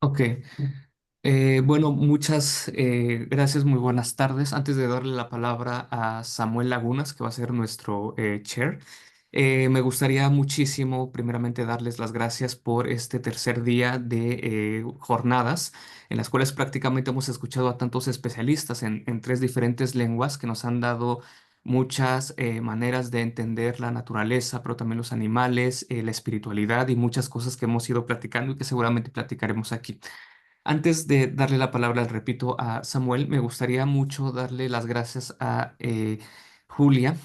Ok. Bueno, muchas gracias, muy buenas tardes. Antes de darle la palabra a Samuel Lagunas, que va a ser nuestro chair, me gustaría muchísimo, primeramente, darles las gracias por este tercer día de jornadas en las cuales prácticamente hemos escuchado a tantos especialistas en tres diferentes lenguas que nos han dado muchas maneras de entender la naturaleza, pero también los animales, la espiritualidad y muchas cosas que hemos ido platicando y que seguramente platicaremos aquí. Antes de darle la palabra, repito, a Samuel, me gustaría mucho darle las gracias a Julia,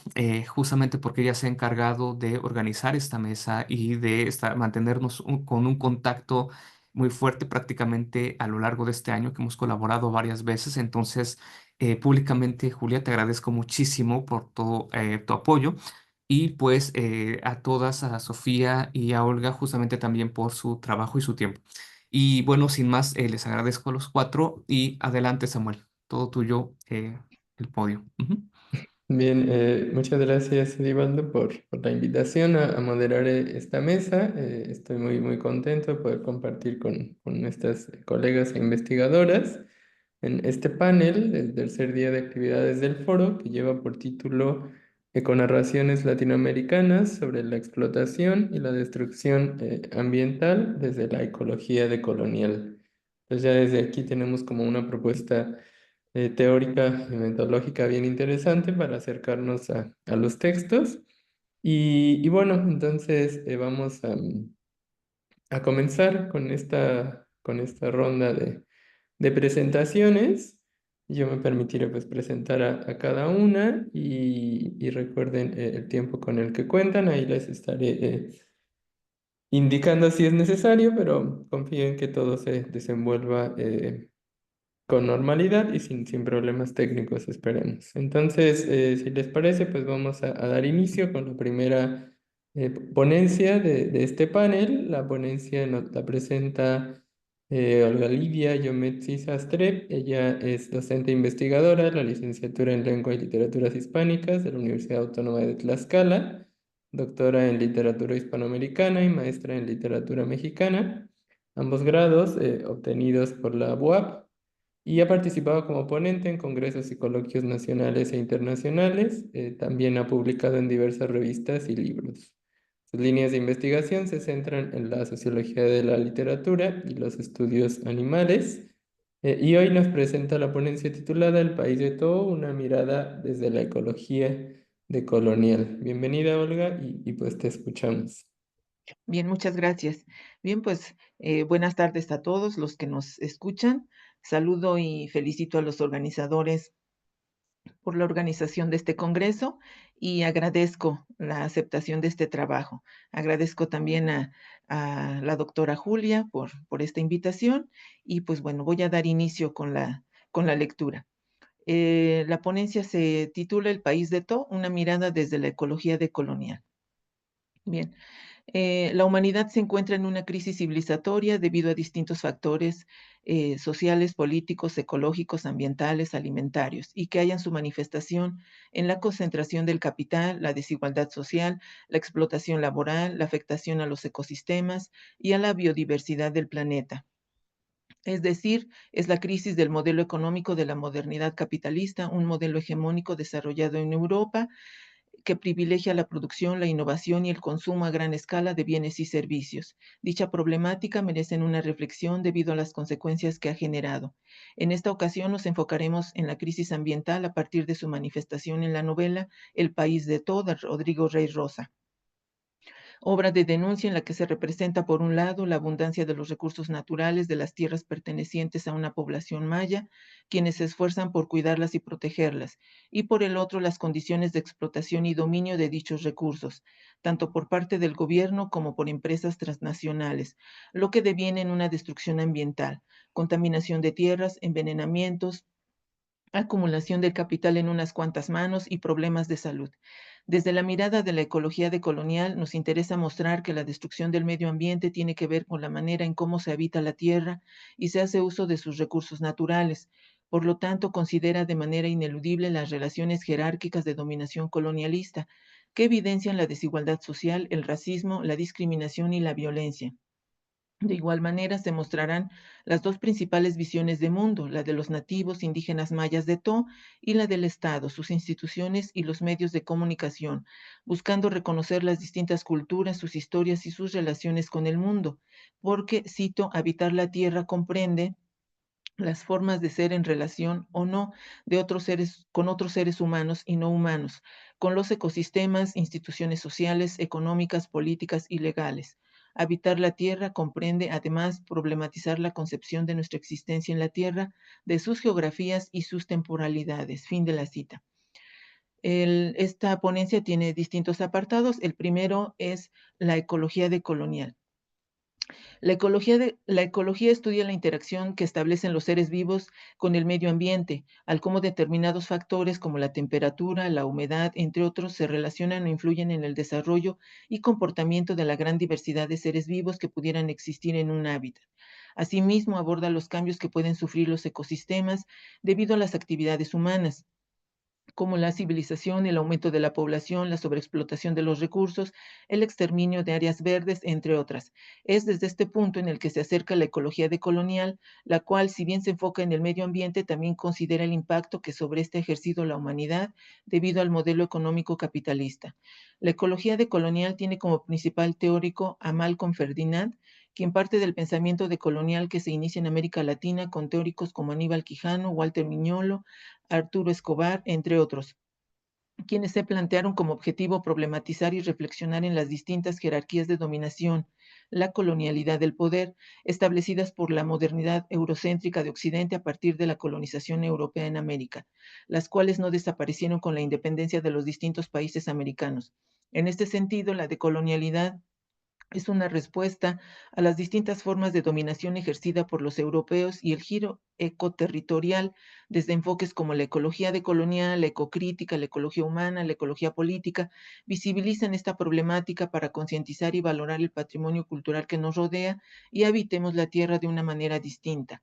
justamente porque ella se ha encargado de organizar esta mesa y de mantenernos con un contacto muy fuerte prácticamente a lo largo de este año, que hemos colaborado varias veces. Entonces, públicamente, Julia, te agradezco muchísimo por todo tu apoyo. Y pues a todas, a Sofía y a Olga, justamente también por su trabajo y su tiempo. Y bueno, sin más, les agradezco a los cuatro y adelante, Samuel. Todo tuyo, el podio. Ujú. Bien, muchas gracias, Edivaldo, por la invitación a moderar esta mesa. Estoy muy contento de poder compartir con nuestras colegas e investigadoras en este panel del tercer día de actividades del foro, que lleva por título Econarraciones latinoamericanas sobre la explotación y la destrucción ambiental desde la ecología decolonial. Pues ya desde aquí tenemos como una propuesta teórica y metodológica bien interesante para acercarnos a los textos. Y bueno, entonces vamos a comenzar con esta ronda de presentaciones. Yo me permitiré pues presentar a cada una y recuerden el tiempo con el que cuentan. Ahí les estaré indicando si es necesario, pero confío en que todo se desenvuelva con normalidad y sin problemas técnicos, esperemos. Entonces, si les parece, pues vamos a dar inicio con la primera ponencia de este panel. La ponencia nos la presenta Olga Lidia Yometzi Sastre. Ella es docente investigadora de la licenciatura en Lengua y Literaturas Hispánicas de la Universidad Autónoma de Tlaxcala, doctora en literatura hispanoamericana y maestra en literatura mexicana, ambos grados obtenidos por la UAP, y ha participado como ponente en congresos y coloquios nacionales e internacionales. También ha publicado en diversas revistas y libros. Sus líneas de investigación se centran en la sociología de la literatura y los estudios animales. Y hoy nos presenta la ponencia titulada El país de todo, una mirada desde la ecología decolonial. Bienvenida, Olga, y pues te escuchamos. Bien, muchas gracias. Bien, pues buenas tardes a todos los que nos escuchan. Saludo y felicito a los organizadores por la organización de este congreso y agradezco la aceptación de este trabajo. Agradezco también a la doctora Julia por esta invitación y pues bueno, voy a dar inicio con la lectura. La ponencia se titula El país de To, una mirada desde la ecología decolonial. Bien, la humanidad se encuentra en una crisis civilizatoria debido a distintos factores sociales, políticos, ecológicos, ambientales, alimentarios, y que hayan su manifestación en la concentración del capital, la desigualdad social, la explotación laboral, la afectación a los ecosistemas y a la biodiversidad del planeta. Es decir, es la crisis del modelo económico de la modernidad capitalista, un modelo hegemónico desarrollado en Europa que privilegia la producción, la innovación y el consumo a gran escala de bienes y servicios. Dicha problemática merece una reflexión debido a las consecuencias que ha generado. En esta ocasión nos enfocaremos en la crisis ambiental a partir de su manifestación en la novela El país de To, de Rodrigo Rey Rosa, obra de denuncia en la que se representa, por un lado, la abundancia de los recursos naturales de las tierras pertenecientes a una población maya, quienes se esfuerzan por cuidarlas y protegerlas, y por el otro, las condiciones de explotación y dominio de dichos recursos, tanto por parte del gobierno como por empresas transnacionales, lo que deviene en una destrucción ambiental, contaminación de tierras, envenenamientos, acumulación del capital en unas cuantas manos y problemas de salud. Desde la mirada de la ecología decolonial, nos interesa mostrar que la destrucción del medio ambiente tiene que ver con la manera en cómo se habita la tierra y se hace uso de sus recursos naturales. Por lo tanto, considera de manera ineludible las relaciones jerárquicas de dominación colonialista, que evidencian la desigualdad social, el racismo, la discriminación y la violencia. De igual manera, se mostrarán las dos principales visiones de mundo, la de los nativos indígenas mayas de To y la del Estado, sus instituciones y los medios de comunicación, buscando reconocer las distintas culturas, sus historias y sus relaciones con el mundo, porque, cito, habitar la tierra comprende las formas de ser en relación o no de otros seres con otros seres humanos y no humanos, con los ecosistemas, instituciones sociales, económicas, políticas y legales. Habitar la Tierra comprende además problematizar la concepción de nuestra existencia en la Tierra, de sus geografías y sus temporalidades. Fin de la cita. Esta ponencia tiene distintos apartados. El primero es la ecología decolonial. La ecología estudia la interacción que establecen los seres vivos con el medio ambiente, al cómo determinados factores como la temperatura, la humedad, entre otros, se relacionan o influyen en el desarrollo y comportamiento de la gran diversidad de seres vivos que pudieran existir en un hábitat. Asimismo, aborda los cambios que pueden sufrir los ecosistemas debido a las actividades humanas, como la civilización, el aumento de la población, la sobreexplotación de los recursos, el exterminio de áreas verdes, entre otras. Es desde este punto en el que se acerca la ecología decolonial, la cual, si bien se enfoca en el medio ambiente, también considera el impacto que sobre este ha ejercido la humanidad debido al modelo económico capitalista. La ecología decolonial tiene como principal teórico a Malcolm Ferdinand, quien parte del pensamiento decolonial que se inicia en América Latina con teóricos como Aníbal Quijano, Walter Miñolo, Arturo Escobar, entre otros, quienes se plantearon como objetivo problematizar y reflexionar en las distintas jerarquías de dominación, la colonialidad del poder, establecidas por la modernidad eurocéntrica de Occidente a partir de la colonización europea en América, las cuales no desaparecieron con la independencia de los distintos países americanos. En este sentido, la decolonialidad es una respuesta a las distintas formas de dominación ejercida por los europeos y el giro ecoterritorial desde enfoques como la ecología decolonial, la ecocrítica, la ecología humana, la ecología política, visibilizan esta problemática para concientizar y valorar el patrimonio cultural que nos rodea y habitemos la tierra de una manera distinta.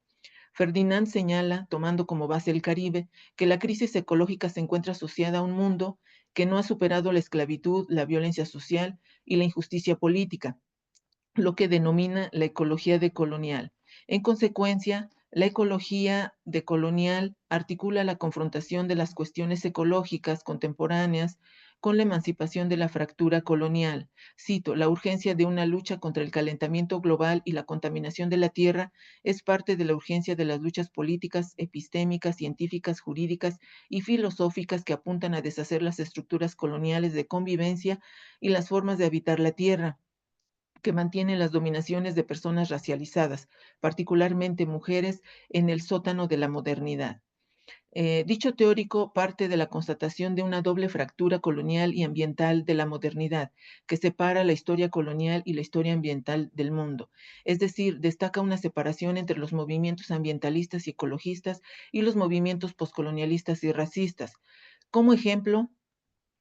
Ferdinand señala, tomando como base el Caribe, que la crisis ecológica se encuentra asociada a un mundo que no ha superado la esclavitud, la violencia social y la injusticia política, lo que denomina la ecología decolonial. En consecuencia, la ecología decolonial articula la confrontación de las cuestiones ecológicas contemporáneas con la emancipación de la fractura colonial. Cito, la urgencia de una lucha contra el calentamiento global y la contaminación de la tierra es parte de la urgencia de las luchas políticas, epistémicas, científicas, jurídicas y filosóficas que apuntan a deshacer las estructuras coloniales de convivencia y las formas de habitar la tierra que mantienen las dominaciones de personas racializadas, particularmente mujeres, en el sótano de la modernidad. Dicho teórico parte de la constatación de una doble fractura colonial y ambiental de la modernidad, que separa la historia colonial y la historia ambiental del mundo. Es decir, destaca una separación entre los movimientos ambientalistas y ecologistas y los movimientos poscolonialistas y racistas. Como ejemplo,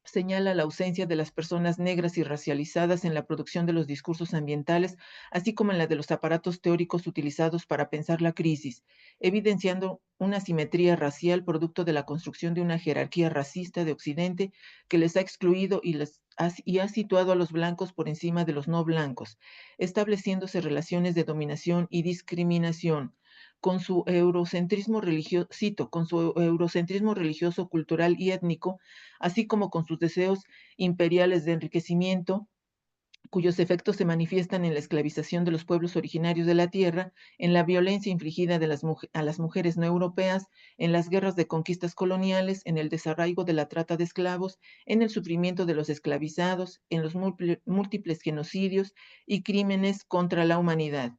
señala la ausencia de las personas negras y racializadas en la producción de los discursos ambientales, así como en la de los aparatos teóricos utilizados para pensar la crisis, evidenciando una simetría racial producto de la construcción de una jerarquía racista de Occidente que les ha excluido y ha situado a los blancos por encima de los no blancos, estableciéndose relaciones de dominación y discriminación con su eurocentrismo religioso, cito, con su eurocentrismo religioso, cultural y étnico, así como con sus deseos imperiales de enriquecimiento, cuyos efectos se manifiestan en la esclavización de los pueblos originarios de la tierra, en la violencia infligida a las mujeres no europeas, en las guerras de conquistas coloniales, en el desarraigo de la trata de esclavos, en el sufrimiento de los esclavizados, en los múltiples genocidios y crímenes contra la humanidad.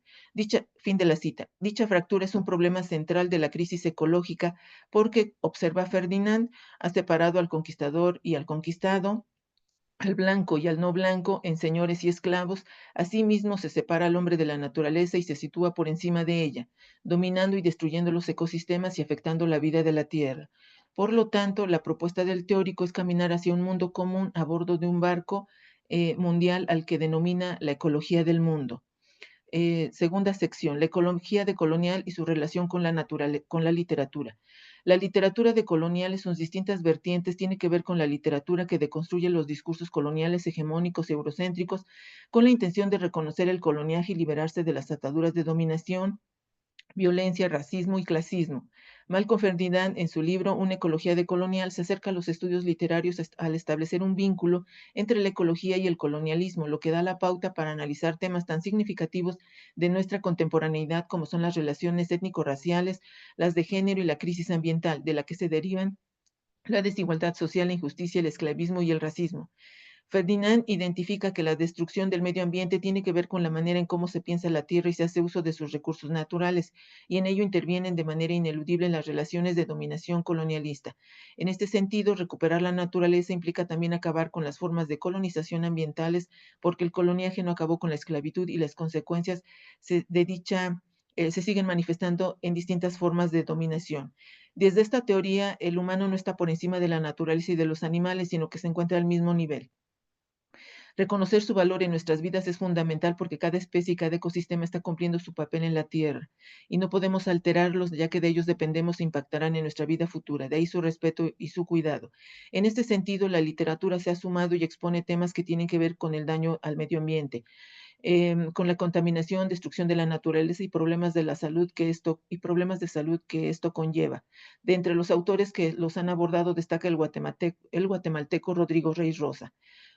Fin de la cita. Dicha fractura es un problema central de la crisis ecológica porque, observa Ferdinand, ha separado al conquistador y al conquistado, al blanco y al no blanco en señores y esclavos, asimismo se separa al hombre de la naturaleza y se sitúa por encima de ella, dominando y destruyendo los ecosistemas y afectando la vida de la tierra. Por lo tanto, la propuesta del teórico es caminar hacia un mundo común a bordo de un barco mundial al que denomina la ecología del mundo. Segunda sección, la ecología decolonial y su relación con la literatura. La literatura decolonial en sus distintas vertientes tiene que ver con la literatura que deconstruye los discursos coloniales hegemónicos y eurocéntricos con la intención de reconocer el coloniaje y liberarse de las ataduras de dominación, violencia, racismo y clasismo. Malcolm Ferdinand, en su libro Una ecología decolonial, se acerca a los estudios literarios al establecer un vínculo entre la ecología y el colonialismo, lo que da la pauta para analizar temas tan significativos de nuestra contemporaneidad como son las relaciones étnico-raciales, las de género y la crisis ambiental, de la que se derivan la desigualdad social, la injusticia, el esclavismo y el racismo. Ferdinand identifica que la destrucción del medio ambiente tiene que ver con la manera en cómo se piensa la tierra y se hace uso de sus recursos naturales, y en ello intervienen de manera ineludible las relaciones de dominación colonialista. En este sentido, recuperar la naturaleza implica también acabar con las formas de colonización ambientales, porque el coloniaje no acabó con la esclavitud y las consecuencias de dicha se siguen manifestando en distintas formas de dominación. Desde esta teoría, el humano no está por encima de la naturaleza y de los animales, sino que se encuentra al mismo nivel. Reconocer su valor en nuestras vidas es fundamental porque cada especie y cada ecosistema está cumpliendo su papel en la Tierra y no podemos alterarlos ya que de ellos dependemos e impactarán en nuestra vida futura, de ahí su respeto y su cuidado. En este sentido, la literatura se ha sumado y expone temas que tienen que ver con el daño al medio ambiente, con la contaminación, destrucción de la naturaleza y problemas de la salud problemas de salud que esto conlleva. De entre los autores que los han abordado destaca el guatemalteco Rodrigo Rey Rosa.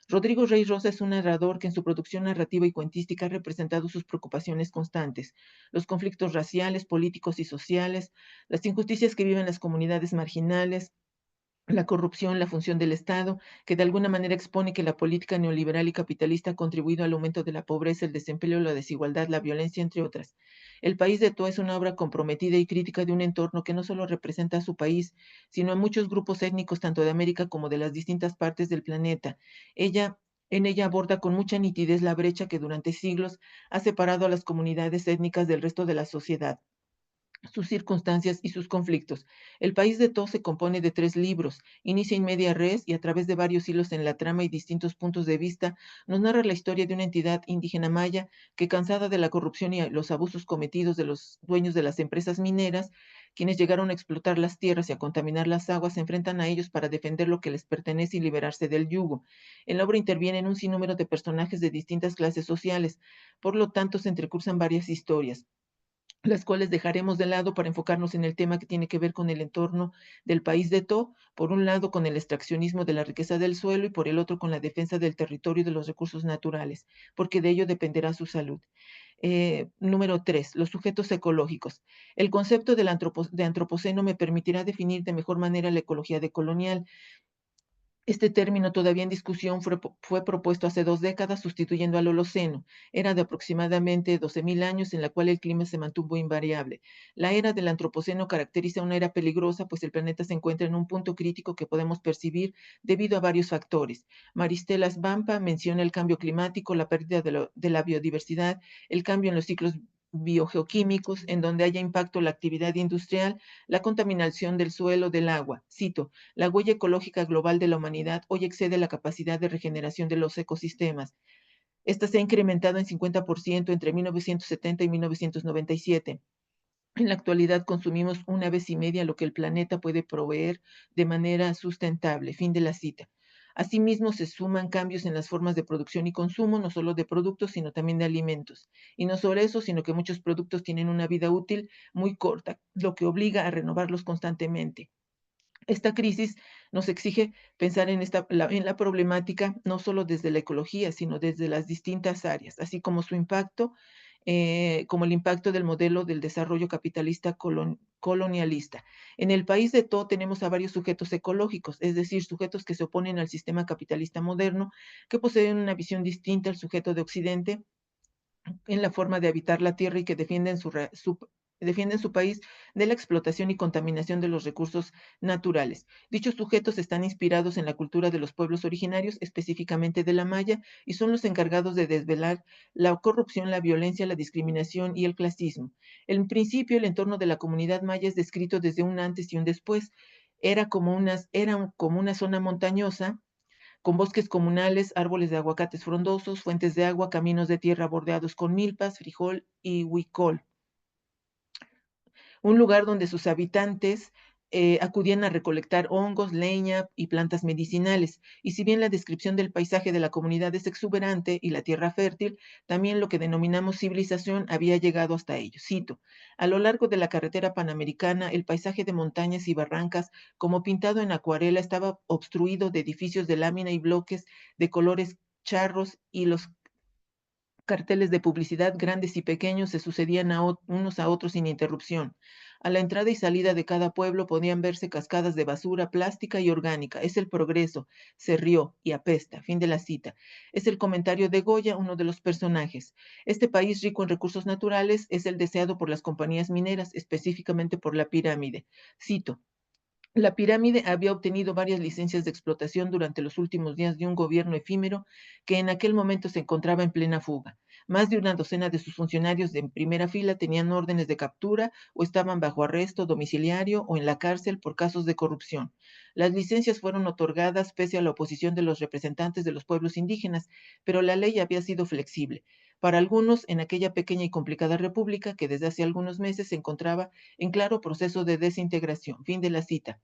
Rodrigo Rey Rosa es un narrador que en su producción narrativa y cuentística ha representado sus preocupaciones constantes, los conflictos raciales, políticos y sociales, las injusticias que viven las comunidades marginales, la corrupción, la función del Estado, que de alguna manera expone que la política neoliberal y capitalista ha contribuido al aumento de la pobreza, el desempleo, la desigualdad, la violencia, entre otras. El País de To es una obra comprometida y crítica de un entorno que no solo representa a su país, sino a muchos grupos étnicos tanto de América como de las distintas partes del planeta. En ella aborda con mucha nitidez la brecha que durante siglos ha separado a las comunidades étnicas del resto de la sociedad, sus circunstancias y sus conflictos. El País de To se compone de 3 libros, inicia in media res y a través de varios hilos en la trama y distintos puntos de vista, nos narra la historia de una entidad indígena maya que, cansada de la corrupción y los abusos cometidos de los dueños de las empresas mineras, quienes llegaron a explotar las tierras y a contaminar las aguas, se enfrentan a ellos para defender lo que les pertenece y liberarse del yugo. En la obra intervienen un sinnúmero de personajes de distintas clases sociales, por lo tanto se entrecruzan varias historias, las cuales dejaremos de lado para enfocarnos en el tema que tiene que ver con el entorno del País de To, por un lado con el extraccionismo de la riqueza del suelo y por el otro con la defensa del territorio y de los recursos naturales, porque de ello dependerá su salud. Número 3, los sujetos ecológicos. El concepto de antropoceno me permitirá definir de mejor manera la ecología decolonial. Este término, todavía en discusión, fue propuesto hace 2 décadas, sustituyendo al Holoceno, era de aproximadamente 12.000 años en la cual el clima se mantuvo invariable. La era del Antropoceno caracteriza una era peligrosa, pues el planeta se encuentra en un punto crítico que podemos percibir debido a varios factores. Maristela Svampa menciona el cambio climático, la pérdida de la biodiversidad, el cambio en los ciclos biogeoquímicos, en donde haya impacto la actividad industrial, la contaminación del suelo, del agua. Cito: la huella ecológica global de la humanidad hoy excede la capacidad de regeneración de los ecosistemas. Esta se ha incrementado en 50% entre 1970 y 1997. En la actualidad consumimos 1 vez y media lo que el planeta puede proveer de manera sustentable. Fin de la cita. Asimismo, se suman cambios en las formas de producción y consumo, no solo de productos, sino también de alimentos. Y no solo eso, sino que muchos productos tienen una vida útil muy corta, lo que obliga a renovarlos constantemente. Esta crisis nos exige pensar en la problemática no solo desde la ecología, sino desde las distintas áreas, así como su impacto, como el impacto del modelo del desarrollo capitalista colonialista. En el País de To tenemos a varios sujetos ecológicos, es decir, sujetos que se oponen al sistema capitalista moderno, que poseen una visión distinta al sujeto de Occidente en la forma de habitar la tierra y que defienden su país de la explotación y contaminación de los recursos naturales. Dichos sujetos están inspirados en la cultura de los pueblos originarios, específicamente de la maya, y son los encargados de desvelar la corrupción, la violencia, la discriminación y el clasismo. En principio, el entorno de la comunidad maya es descrito desde un antes y un después. Era como una zona montañosa con bosques comunales, árboles de aguacates frondosos, fuentes de agua, caminos de tierra bordeados con milpas, frijol y huicol. Un lugar donde sus habitantes acudían a recolectar hongos, leña y plantas medicinales. Y si bien la descripción del paisaje de la comunidad es exuberante y la tierra fértil, también lo que denominamos civilización había llegado hasta ellos. Cito, a lo largo de la carretera panamericana, el paisaje de montañas y barrancas, como pintado en acuarela, estaba obstruido de edificios de lámina y bloques de colores charros, y los carteles de publicidad grandes y pequeños se sucedían unos a otros sin interrupción. A la entrada y salida de cada pueblo podían verse cascadas de basura plástica y orgánica. Es el progreso, se rió y apesta. Fin de la cita. Es el comentario de Goya, uno de los personajes. Este país rico en recursos naturales es el deseado por las compañías mineras, específicamente por la pirámide. Cito. La pirámide había obtenido varias licencias de explotación durante los últimos días de un gobierno efímero que en aquel momento se encontraba en plena fuga. Más de una docena de sus funcionarios de primera fila tenían órdenes de captura o estaban bajo arresto domiciliario o en la cárcel por casos de corrupción. Las licencias fueron otorgadas pese a la oposición de los representantes de los pueblos indígenas, pero la ley había sido flexible. Para algunos, en aquella pequeña y complicada república que desde hace algunos meses se encontraba en claro proceso de desintegración. Fin de la cita.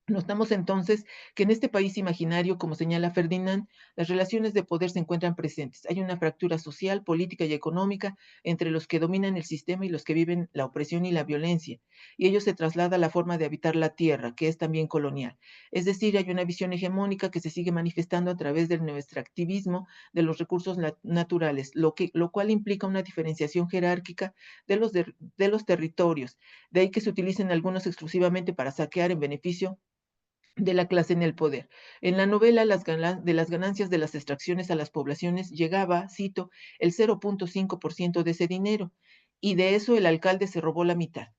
Notamos entonces que en este país imaginario, como señala Ferdinand, las relaciones de poder se encuentran presentes. Hay una fractura social, política y económica entre los que dominan el sistema y los que viven la opresión y la violencia. Y ello se traslada a la forma de habitar la tierra, que es también colonial. Es decir, hay una visión hegemónica que se sigue manifestando a través del neoextractivismo de los recursos naturales, lo cual implica una diferenciación jerárquica de los territorios. De ahí que se utilicen algunos exclusivamente para saquear en beneficio de la clase en el poder. En la novela, de las ganancias de las extracciones a las poblaciones llegaba, cito, el 0.5% de ese dinero, y de eso el alcalde se robó la mitad.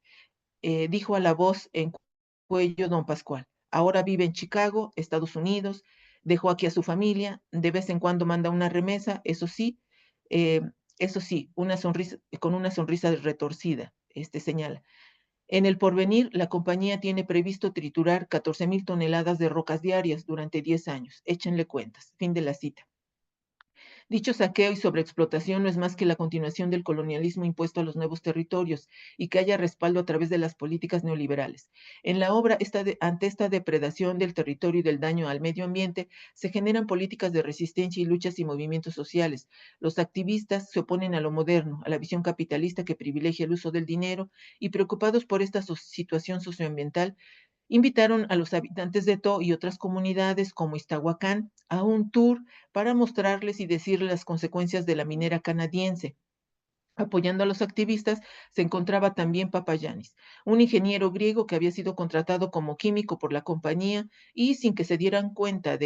Dijo a la voz en cuello don Pascual. Ahora vive en Chicago, Estados Unidos, dejó aquí a su familia, de vez en cuando manda una remesa, eh, eso sí, con una sonrisa retorcida, señala. En el porvenir, la compañía tiene previsto triturar 14,000 toneladas de rocas diarias durante 10 años. Échenle cuentas. Fin de la cita. Dicho saqueo y sobreexplotación no es más que la continuación del colonialismo impuesto a los nuevos territorios y que haya respaldo a través de las políticas neoliberales. En la obra, ante esta depredación del territorio y del daño al medio ambiente, se generan políticas de resistencia y luchas y movimientos sociales. Los activistas se oponen a lo moderno, a la visión capitalista que privilegia el uso del dinero, y preocupados por esta situación socioambiental, invitaron a los habitantes de To y otras comunidades como Iztahuacán a un tour para mostrarles y decirles las consecuencias de la minera canadiense. Apoyando a los activistas se encontraba también Papayanis, un ingeniero griego que había sido contratado como químico por la compañía y sin que se diera cuenta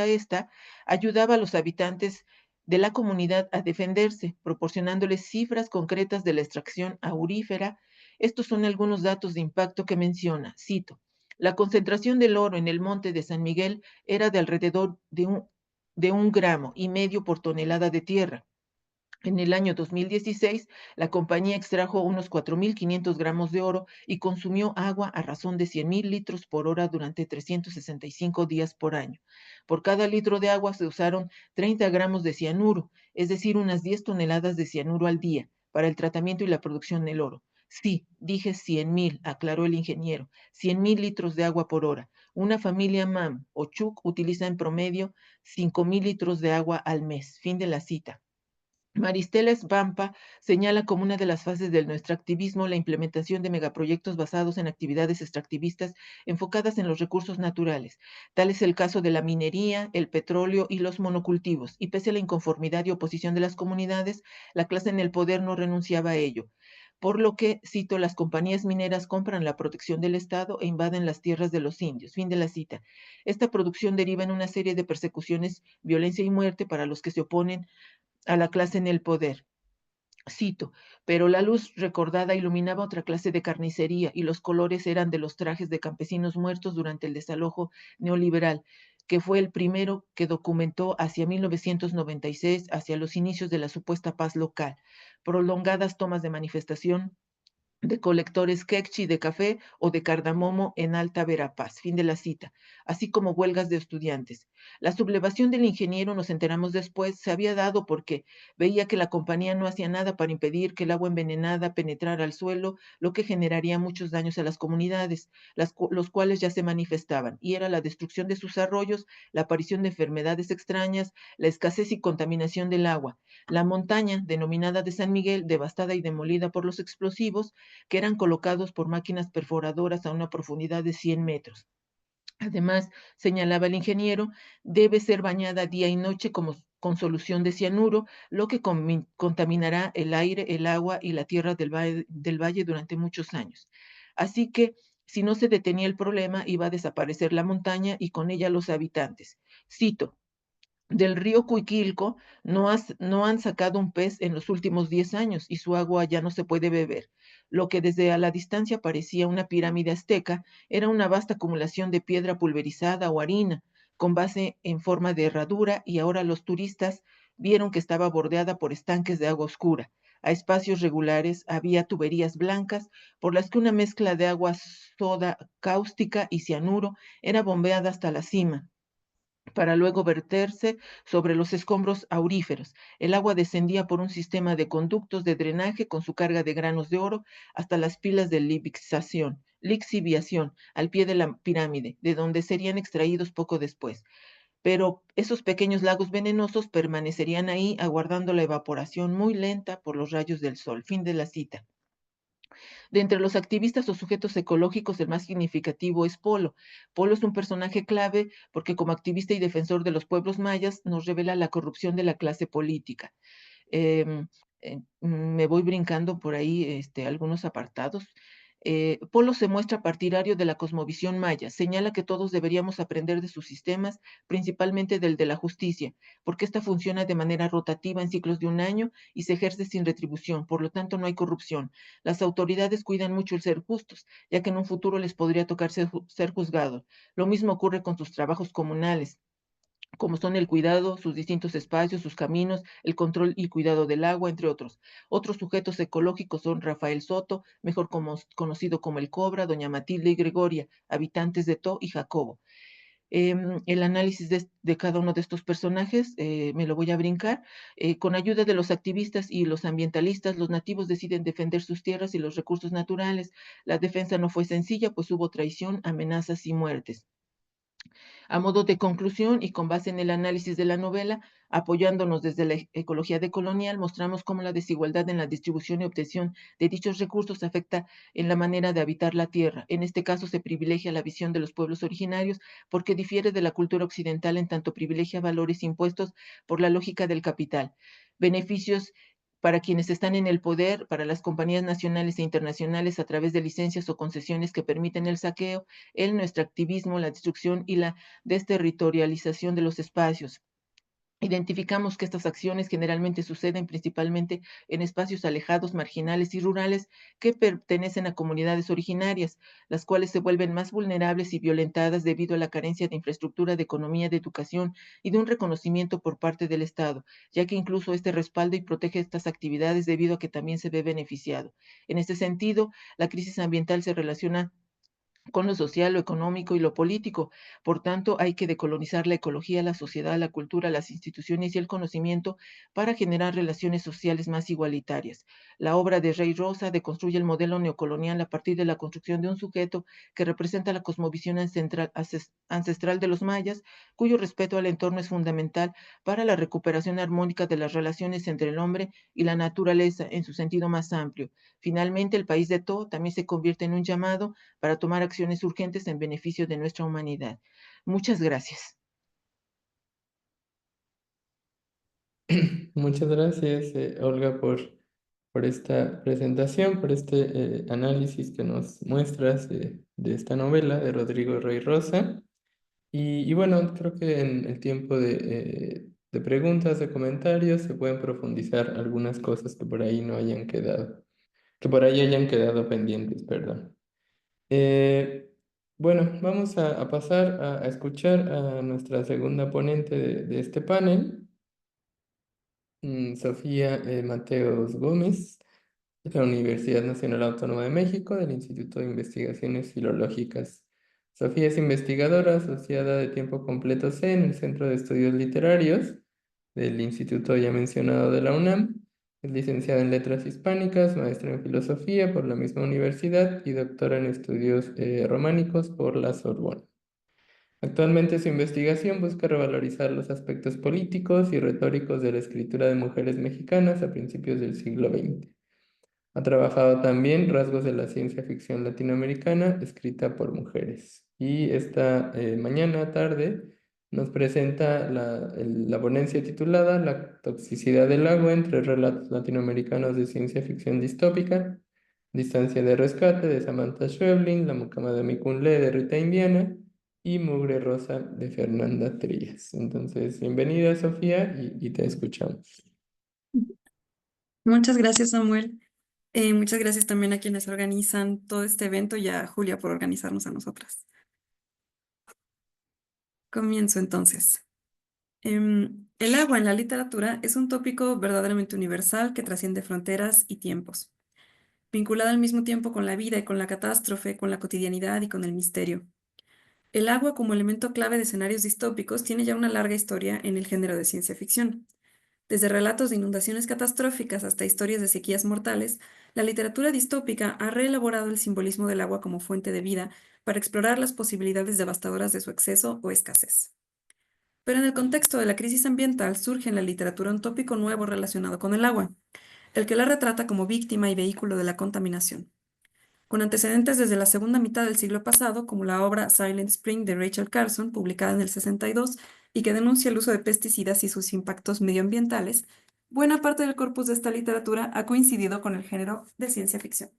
esta, ayudaba a los habitantes de la comunidad a defenderse, proporcionándoles cifras concretas de la extracción aurífera. Estos son algunos datos de impacto que menciona. Cito: la concentración del oro en el monte de San Miguel era de alrededor de 1,5 gramos por tonelada de tierra. En el año 2016, la compañía extrajo unos 4,500 gramos de oro y consumió agua a razón de 100,000 litros por hora durante 365 días por año. Por cada litro de agua se usaron 30 gramos de cianuro, es decir, unas 10 toneladas de cianuro al día, para el tratamiento y la producción del oro. Sí, dije 100,000, aclaró el ingeniero, 100,000 litros de agua por hora. Una familia MAM o Chuk utiliza en promedio 5,000 litros de agua al mes. Fin de la cita. Maristela Svampa señala como una de las fases del nuestro activismo la implementación de megaproyectos basados en actividades extractivistas enfocadas en los recursos naturales. Tal es el caso de la minería, el petróleo y los monocultivos, y pese a la inconformidad y oposición de las comunidades, la clase en el poder no renunciaba a ello. Por lo que, cito, las compañías mineras compran la protección del Estado e invaden las tierras de los indios. Fin de la cita. Esta producción deriva en una serie de persecuciones, violencia y muerte para los que se oponen a la clase en el poder. Cito, pero la luz recordada iluminaba otra clase de carnicería y los colores eran de los trajes de campesinos muertos durante el desalojo neoliberal, que fue el primero que documentó hacia 1996, hacia los inicios de la supuesta paz local. Prolongadas tomas de manifestación de colectores quechua de café o de cardamomo en Alta Verapaz. Fin de la cita. Así como huelgas de estudiantes. La sublevación del ingeniero, nos enteramos después, se había dado porque veía que la compañía no hacía nada para impedir que el agua envenenada penetrara al suelo, lo que generaría muchos daños a las comunidades, los cuales ya se manifestaban, y era la destrucción de sus arroyos, la aparición de enfermedades extrañas, la escasez y contaminación del agua. La montaña, denominada de San Miguel, devastada y demolida por los explosivos, que eran colocados por máquinas perforadoras a una profundidad de 100 metros. Además, señalaba el ingeniero, debe ser bañada día y noche con solución de cianuro, lo que contaminará el aire, el agua y la tierra del valle durante muchos años. Así que, si no se detenía el problema, iba a desaparecer la montaña y con ella los habitantes. Cito, del río Cuiquilco no han sacado un pez en los últimos 10 años y su agua ya no se puede beber. Lo que desde a la distancia parecía una pirámide azteca era una vasta acumulación de piedra pulverizada o harina, con base en forma de herradura, y ahora los turistas vieron que estaba bordeada por estanques de agua oscura. A espacios regulares había tuberías blancas por las que una mezcla de agua soda cáustica y cianuro era bombeada hasta la cima para luego verterse sobre los escombros auríferos. El agua descendía por un sistema de conductos de drenaje con su carga de granos de oro hasta las pilas de lixiviación al pie de la pirámide, de donde serían extraídos poco después. Pero esos pequeños lagos venenosos permanecerían ahí aguardando la evaporación muy lenta por los rayos del sol. Fin de la cita. De entre los activistas o sujetos ecológicos, el más significativo es Polo. Polo es un personaje clave porque como activista y defensor de los pueblos mayas nos revela la corrupción de la clase política. Eh, Me voy brincando por ahí algunos apartados. Polo se muestra partidario de la cosmovisión maya, señala que todos deberíamos aprender de sus sistemas, principalmente del de la justicia, porque esta funciona de manera rotativa en ciclos de un año y se ejerce sin retribución, por lo tanto no hay corrupción. Las autoridades cuidan mucho el ser justos, ya que en un futuro les podría tocar ser juzgados. Lo mismo ocurre con sus trabajos comunales, como son el cuidado, sus distintos espacios, sus caminos, el control y cuidado del agua, entre otros. Otros sujetos ecológicos son Rafael Soto, mejor conocido como el Cobra, doña Matilde y Gregoria, habitantes de To y Jacobo. El análisis de cada uno de estos personajes me lo voy a brincar. Con ayuda de los activistas y los ambientalistas, los nativos deciden defender sus tierras y los recursos naturales. La defensa no fue sencilla, pues hubo traición, amenazas y muertes. A modo de conclusión y con base en el análisis de la novela, apoyándonos desde la ecología decolonial, mostramos cómo la desigualdad en la distribución y obtención de dichos recursos afecta en la manera de habitar la tierra. En este caso se privilegia la visión de los pueblos originarios porque difiere de la cultura occidental en tanto privilegia valores impuestos por la lógica del capital. Beneficios para quienes están en el poder, para las compañías nacionales e internacionales a través de licencias o concesiones que permiten el saqueo, el nuestro activismo, la destrucción y la desterritorialización de los espacios. Identificamos que estas acciones generalmente suceden principalmente en espacios alejados, marginales y rurales que pertenecen a comunidades originarias, las cuales se vuelven más vulnerables y violentadas debido a la carencia de infraestructura, de economía, de educación y de un reconocimiento por parte del Estado, ya que incluso este respalda y protege estas actividades debido a que también se ve beneficiado. En este sentido, la crisis ambiental se relaciona con lo social, lo económico y lo político. Por tanto, hay que decolonizar la ecología, la sociedad, la cultura, las instituciones y el conocimiento para generar relaciones sociales más igualitarias. La obra de Rey Rosa deconstruye el modelo neocolonial a partir de la construcción de un sujeto que representa la cosmovisión ancestral de los mayas, cuyo respeto al entorno es fundamental para la recuperación armónica de las relaciones entre el hombre y la naturaleza en su sentido más amplio. Finalmente, el país de To también se convierte en un llamado para tomar acciones urgentes en beneficio de nuestra humanidad. Muchas gracias. Muchas gracias, Olga, por esta presentación, por este análisis que nos muestras de esta novela de Rodrigo Rey Rosa. Y bueno, creo que en el tiempo de preguntas, de comentarios, se pueden profundizar algunas cosas que por ahí no hayan quedado, que por ahí hayan quedado pendientes, perdón. Eh, bueno, vamos a pasar a escuchar a nuestra segunda ponente de este panel, Sofía Mateos Gómez. de la Universidad Nacional Autónoma de México, del Instituto de Investigaciones Filológicas. Sofía es investigadora asociada de tiempo completo C en el Centro de Estudios Literarios del instituto ya mencionado de la UNAM. Es licenciada en Letras Hispánicas, maestra en Filosofía por la misma universidad y doctora en Estudios Románicos por la Sorbona. Actualmente su investigación busca revalorizar los aspectos políticos y retóricos de la escritura de mujeres mexicanas a principios del siglo XX. Ha trabajado también rasgos de la ciencia ficción latinoamericana escrita por mujeres. Y esta tarde, nos presenta la ponencia titulada La toxicidad del agua entre relatos latinoamericanos de ciencia ficción distópica, Distancia de rescate de Samantha Schweblin, La mucama de Micunlé de Rita Indiana y Mugre Rosa de Fernanda Trías. Entonces, bienvenida Sofía y te escuchamos. Muchas gracias, Samuel. Muchas gracias también a quienes organizan todo este evento y a Julia por organizarnos a nosotras. Comienzo entonces. El agua en la literatura es un tópico verdaderamente universal que trasciende fronteras y tiempos, vinculada al mismo tiempo con la vida y con la catástrofe, con la cotidianidad y con el misterio. El agua como elemento clave de escenarios distópicos tiene ya una larga historia en el género de ciencia ficción. Desde relatos de inundaciones catastróficas hasta historias de sequías mortales, la literatura distópica ha reelaborado el simbolismo del agua como fuente de vida para explorar las posibilidades devastadoras de su exceso o escasez. Pero en el contexto de la crisis ambiental surge en la literatura un tópico nuevo relacionado con el agua, el que la retrata como víctima y vehículo de la contaminación. Con antecedentes desde la segunda mitad del siglo pasado, como la obra Silent Spring de Rachel Carson, publicada en el 62, y que denuncia el uso de pesticidas y sus impactos medioambientales, buena parte del corpus de esta literatura ha coincidido con el género de ciencia ficción.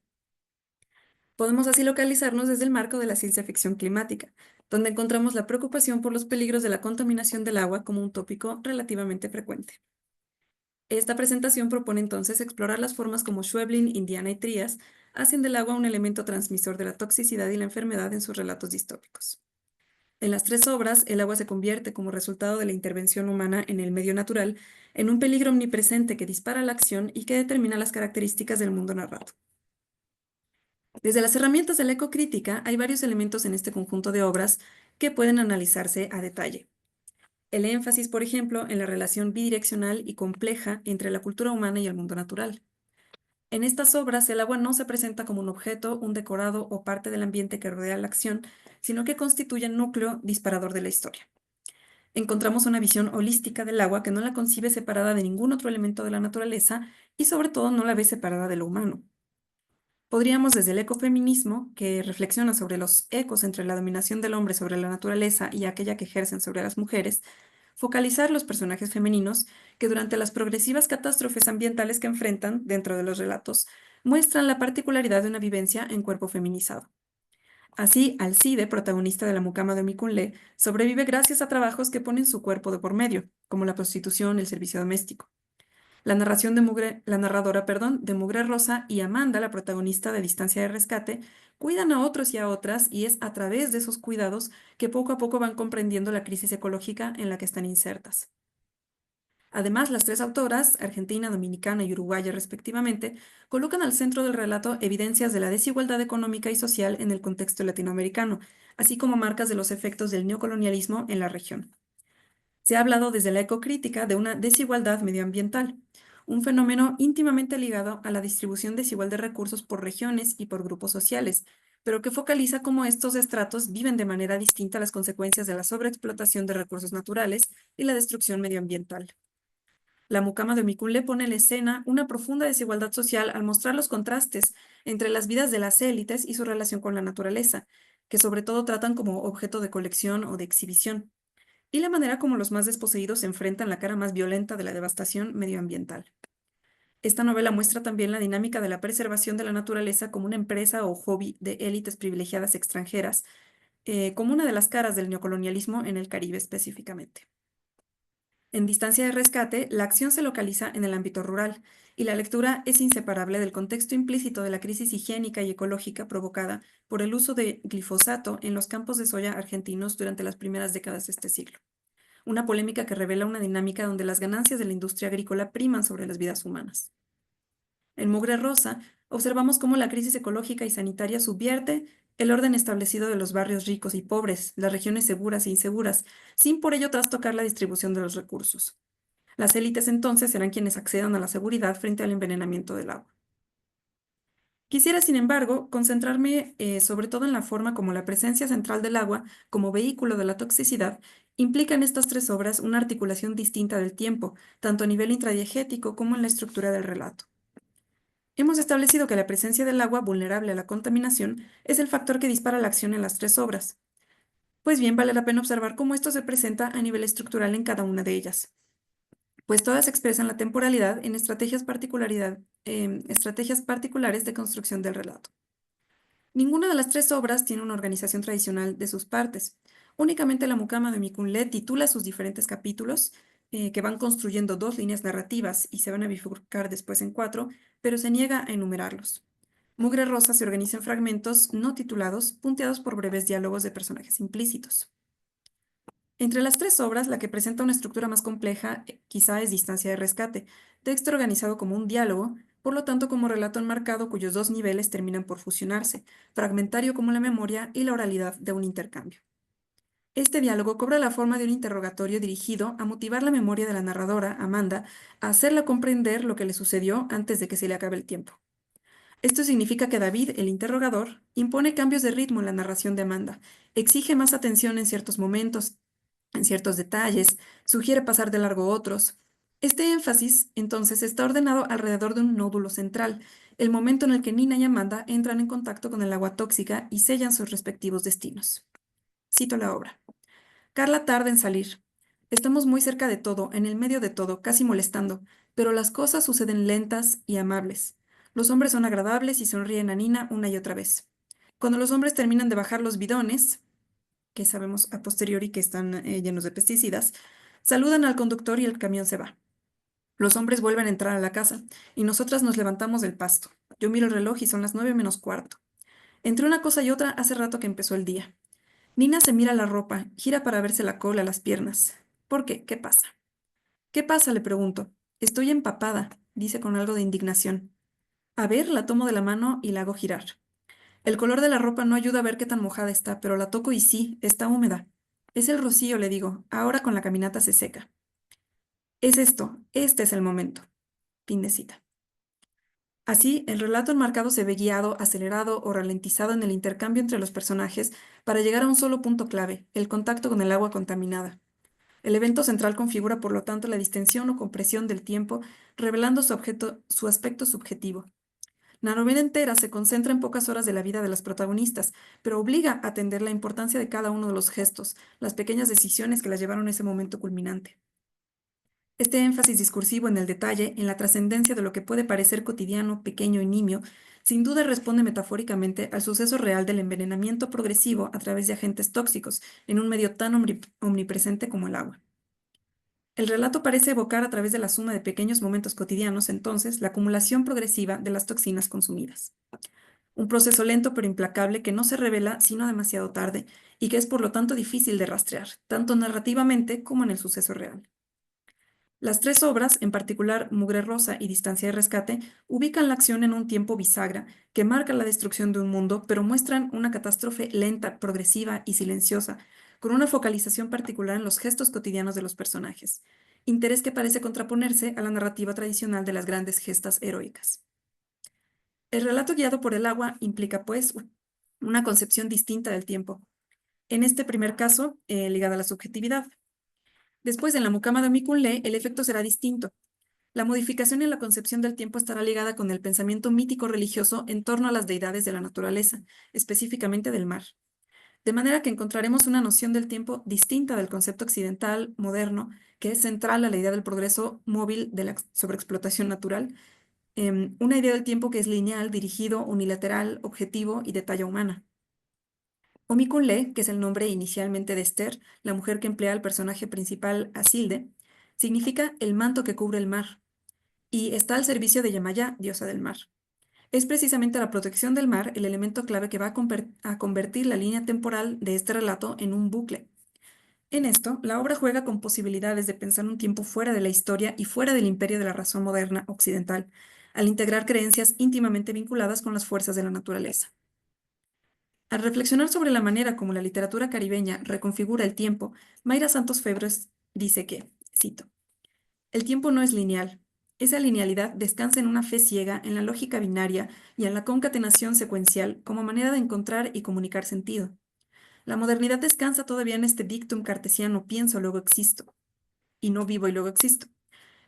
Podemos así localizarnos desde el marco de la ciencia ficción climática, donde encontramos la preocupación por los peligros de la contaminación del agua como un tópico relativamente frecuente. Esta presentación propone entonces explorar las formas como Schweblin, Indiana y Trías hacen del agua un elemento transmisor de la toxicidad y la enfermedad en sus relatos distópicos. En las tres obras, el agua se convierte, como resultado de la intervención humana en el medio natural, en un peligro omnipresente que dispara la acción y que determina las características del mundo narrado. Desde las herramientas de la ecocrítica, hay varios elementos en este conjunto de obras que pueden analizarse a detalle. El énfasis, por ejemplo, en la relación bidireccional y compleja entre la cultura humana y el mundo natural. En estas obras, el agua no se presenta como un objeto, un decorado o parte del ambiente que rodea la acción, sino que constituye el núcleo disparador de la historia. Encontramos una visión holística del agua que no la concibe separada de ningún otro elemento de la naturaleza y sobre todo no la ve separada de lo humano. Podríamos desde el ecofeminismo, que reflexiona sobre los ecos entre la dominación del hombre sobre la naturaleza y aquella que ejercen sobre las mujeres, focalizar los personajes femeninos que durante las progresivas catástrofes ambientales que enfrentan dentro de los relatos muestran la particularidad de una vivencia en cuerpo feminizado. Así, Alcide, protagonista de La mucama de Micunlé, sobrevive gracias a trabajos que ponen su cuerpo de por medio, como la prostitución y el servicio doméstico. La narradora, de Mugre Rosa y Amanda, la protagonista de Distancia de Rescate, cuidan a otros y a otras y es a través de esos cuidados que poco a poco van comprendiendo la crisis ecológica en la que están insertas. Además, las tres autoras, argentina, dominicana y uruguaya respectivamente, colocan al centro del relato evidencias de la desigualdad económica y social en el contexto latinoamericano, así como marcas de los efectos del neocolonialismo en la región. Se ha hablado desde la ecocrítica de una desigualdad medioambiental, un fenómeno íntimamente ligado a la distribución desigual de recursos por regiones y por grupos sociales, pero que focaliza cómo estos estratos viven de manera distinta las consecuencias de la sobreexplotación de recursos naturales y la destrucción medioambiental. La mucama de Omicunle pone en la escena una profunda desigualdad social al mostrar los contrastes entre las vidas de las élites y su relación con la naturaleza, que sobre todo tratan como objeto de colección o de exhibición, y la manera como los más desposeídos se enfrentan la cara más violenta de la devastación medioambiental. Esta novela muestra también la dinámica de la preservación de la naturaleza como una empresa o hobby de élites privilegiadas extranjeras, como una de las caras del neocolonialismo en el Caribe específicamente. En Distancia de Rescate, la acción se localiza en el ámbito rural, y la lectura es inseparable del contexto implícito de la crisis higiénica y ecológica provocada por el uso de glifosato en los campos de soya argentinos durante las primeras décadas de este siglo. Una polémica que revela una dinámica donde las ganancias de la industria agrícola priman sobre las vidas humanas. En Mugre Rosa, observamos cómo la crisis ecológica y sanitaria subvierte el orden establecido de los barrios ricos y pobres, las regiones seguras e inseguras, sin por ello trastocar la distribución de los recursos. Las élites entonces serán quienes accedan a la seguridad frente al envenenamiento del agua. Quisiera, sin embargo, concentrarme sobre todo en la forma como la presencia central del agua como vehículo de la toxicidad implica en estas tres obras una articulación distinta del tiempo, tanto a nivel intradiegético como en la estructura del relato. Hemos establecido que la presencia del agua vulnerable a la contaminación es el factor que dispara la acción en las tres obras. Pues bien, vale la pena observar cómo esto se presenta a nivel estructural en cada una de ellas, pues todas expresan la temporalidad en estrategias particulares de construcción del relato. Ninguna de las tres obras tiene una organización tradicional de sus partes. Únicamente la mucama de Mikunlé titula sus diferentes capítulos, que van construyendo dos líneas narrativas y se van a bifurcar después en cuatro, pero se niega a enumerarlos. Mugre Rosa se organiza en fragmentos no titulados, punteados por breves diálogos de personajes implícitos. Entre las tres obras, la que presenta una estructura más compleja quizá es Distancia de Rescate, texto organizado como un diálogo, por lo tanto como relato enmarcado cuyos dos niveles terminan por fusionarse, fragmentario como la memoria y la oralidad de un intercambio. Este diálogo cobra la forma de un interrogatorio dirigido a motivar la memoria de la narradora, Amanda, a hacerla comprender lo que le sucedió antes de que se le acabe el tiempo. Esto significa que David, el interrogador, impone cambios de ritmo en la narración de Amanda, exige más atención en ciertos momentos, en ciertos detalles, sugiere pasar de largo otros. Este énfasis, entonces, está ordenado alrededor de un nódulo central, el momento en el que Nina y Amanda entran en contacto con el agua tóxica y sellan sus respectivos destinos. Cito la obra. Carla tarda en salir. Estamos muy cerca de todo, en el medio de todo, casi molestando, pero las cosas suceden lentas y amables. Los hombres son agradables y sonríen a Nina una y otra vez. Cuando los hombres terminan de bajar los bidones, que sabemos a posteriori que están llenos de pesticidas, saludan al conductor y el camión se va. Los hombres vuelven a entrar a la casa y nosotras nos levantamos del pasto. Yo miro el reloj y son las 9:45. Entre una cosa y otra hace rato que empezó el día. Nina se mira la ropa, gira para verse la cola, las piernas. ¿Por qué? ¿Qué pasa? ¿Qué pasa? Le pregunto. Estoy empapada, dice con algo de indignación. A ver, la tomo de la mano y la hago girar. El color de la ropa no ayuda a ver qué tan mojada está, pero la toco y sí, está húmeda. Es el rocío, le digo. Ahora con la caminata se seca. Es esto, este es el momento. Fin de cita. Así, el relato enmarcado se ve guiado, acelerado o ralentizado en el intercambio entre los personajes para llegar a un solo punto clave, el contacto con el agua contaminada. El evento central configura, por lo tanto, la distensión o compresión del tiempo, revelando su aspecto subjetivo. La novela entera se concentra en pocas horas de la vida de las protagonistas, pero obliga a atender la importancia de cada uno de los gestos, las pequeñas decisiones que las llevaron a ese momento culminante. Este énfasis discursivo en el detalle, en la trascendencia de lo que puede parecer cotidiano, pequeño y nimio, sin duda responde metafóricamente al suceso real del envenenamiento progresivo a través de agentes tóxicos en un medio tan omnipresente como el agua. El relato parece evocar a través de la suma de pequeños momentos cotidianos, entonces, la acumulación progresiva de las toxinas consumidas. Un proceso lento pero implacable que no se revela sino demasiado tarde y que es por lo tanto difícil de rastrear, tanto narrativamente como en el suceso real. Las tres obras, en particular Mugre Rosa y Distancia de Rescate, ubican la acción en un tiempo bisagra que marca la destrucción de un mundo, pero muestran una catástrofe lenta, progresiva y silenciosa, con una focalización particular en los gestos cotidianos de los personajes, interés que parece contraponerse a la narrativa tradicional de las grandes gestas heroicas. El relato guiado por el agua implica, pues, una concepción distinta del tiempo. En este primer caso, ligada a la subjetividad. Después, en la mucama de Mikunlé, el efecto será distinto. La modificación en la concepción del tiempo estará ligada con el pensamiento mítico religioso en torno a las deidades de la naturaleza, específicamente del mar. De manera que encontraremos una noción del tiempo distinta del concepto occidental, moderno, que es central a la idea del progreso móvil de la sobreexplotación natural, una idea del tiempo que es lineal, dirigido, unilateral, objetivo y de talla humana. Omikunle, que es el nombre inicialmente de Esther, la mujer que emplea al personaje principal, Asilde, significa el manto que cubre el mar, y está al servicio de Yamaya, diosa del mar. Es precisamente la protección del mar el elemento clave que va a convertir la línea temporal de este relato en un bucle. En esto, la obra juega con posibilidades de pensar un tiempo fuera de la historia y fuera del imperio de la razón moderna occidental, al integrar creencias íntimamente vinculadas con las fuerzas de la naturaleza. Al reflexionar sobre la manera como la literatura caribeña reconfigura el tiempo, Mayra Santos Febres dice que, cito, el tiempo no es lineal. Esa linealidad descansa en una fe ciega, en la lógica binaria y en la concatenación secuencial como manera de encontrar y comunicar sentido. La modernidad descansa todavía en este dictum cartesiano pienso, luego existo, y no vivo y luego existo.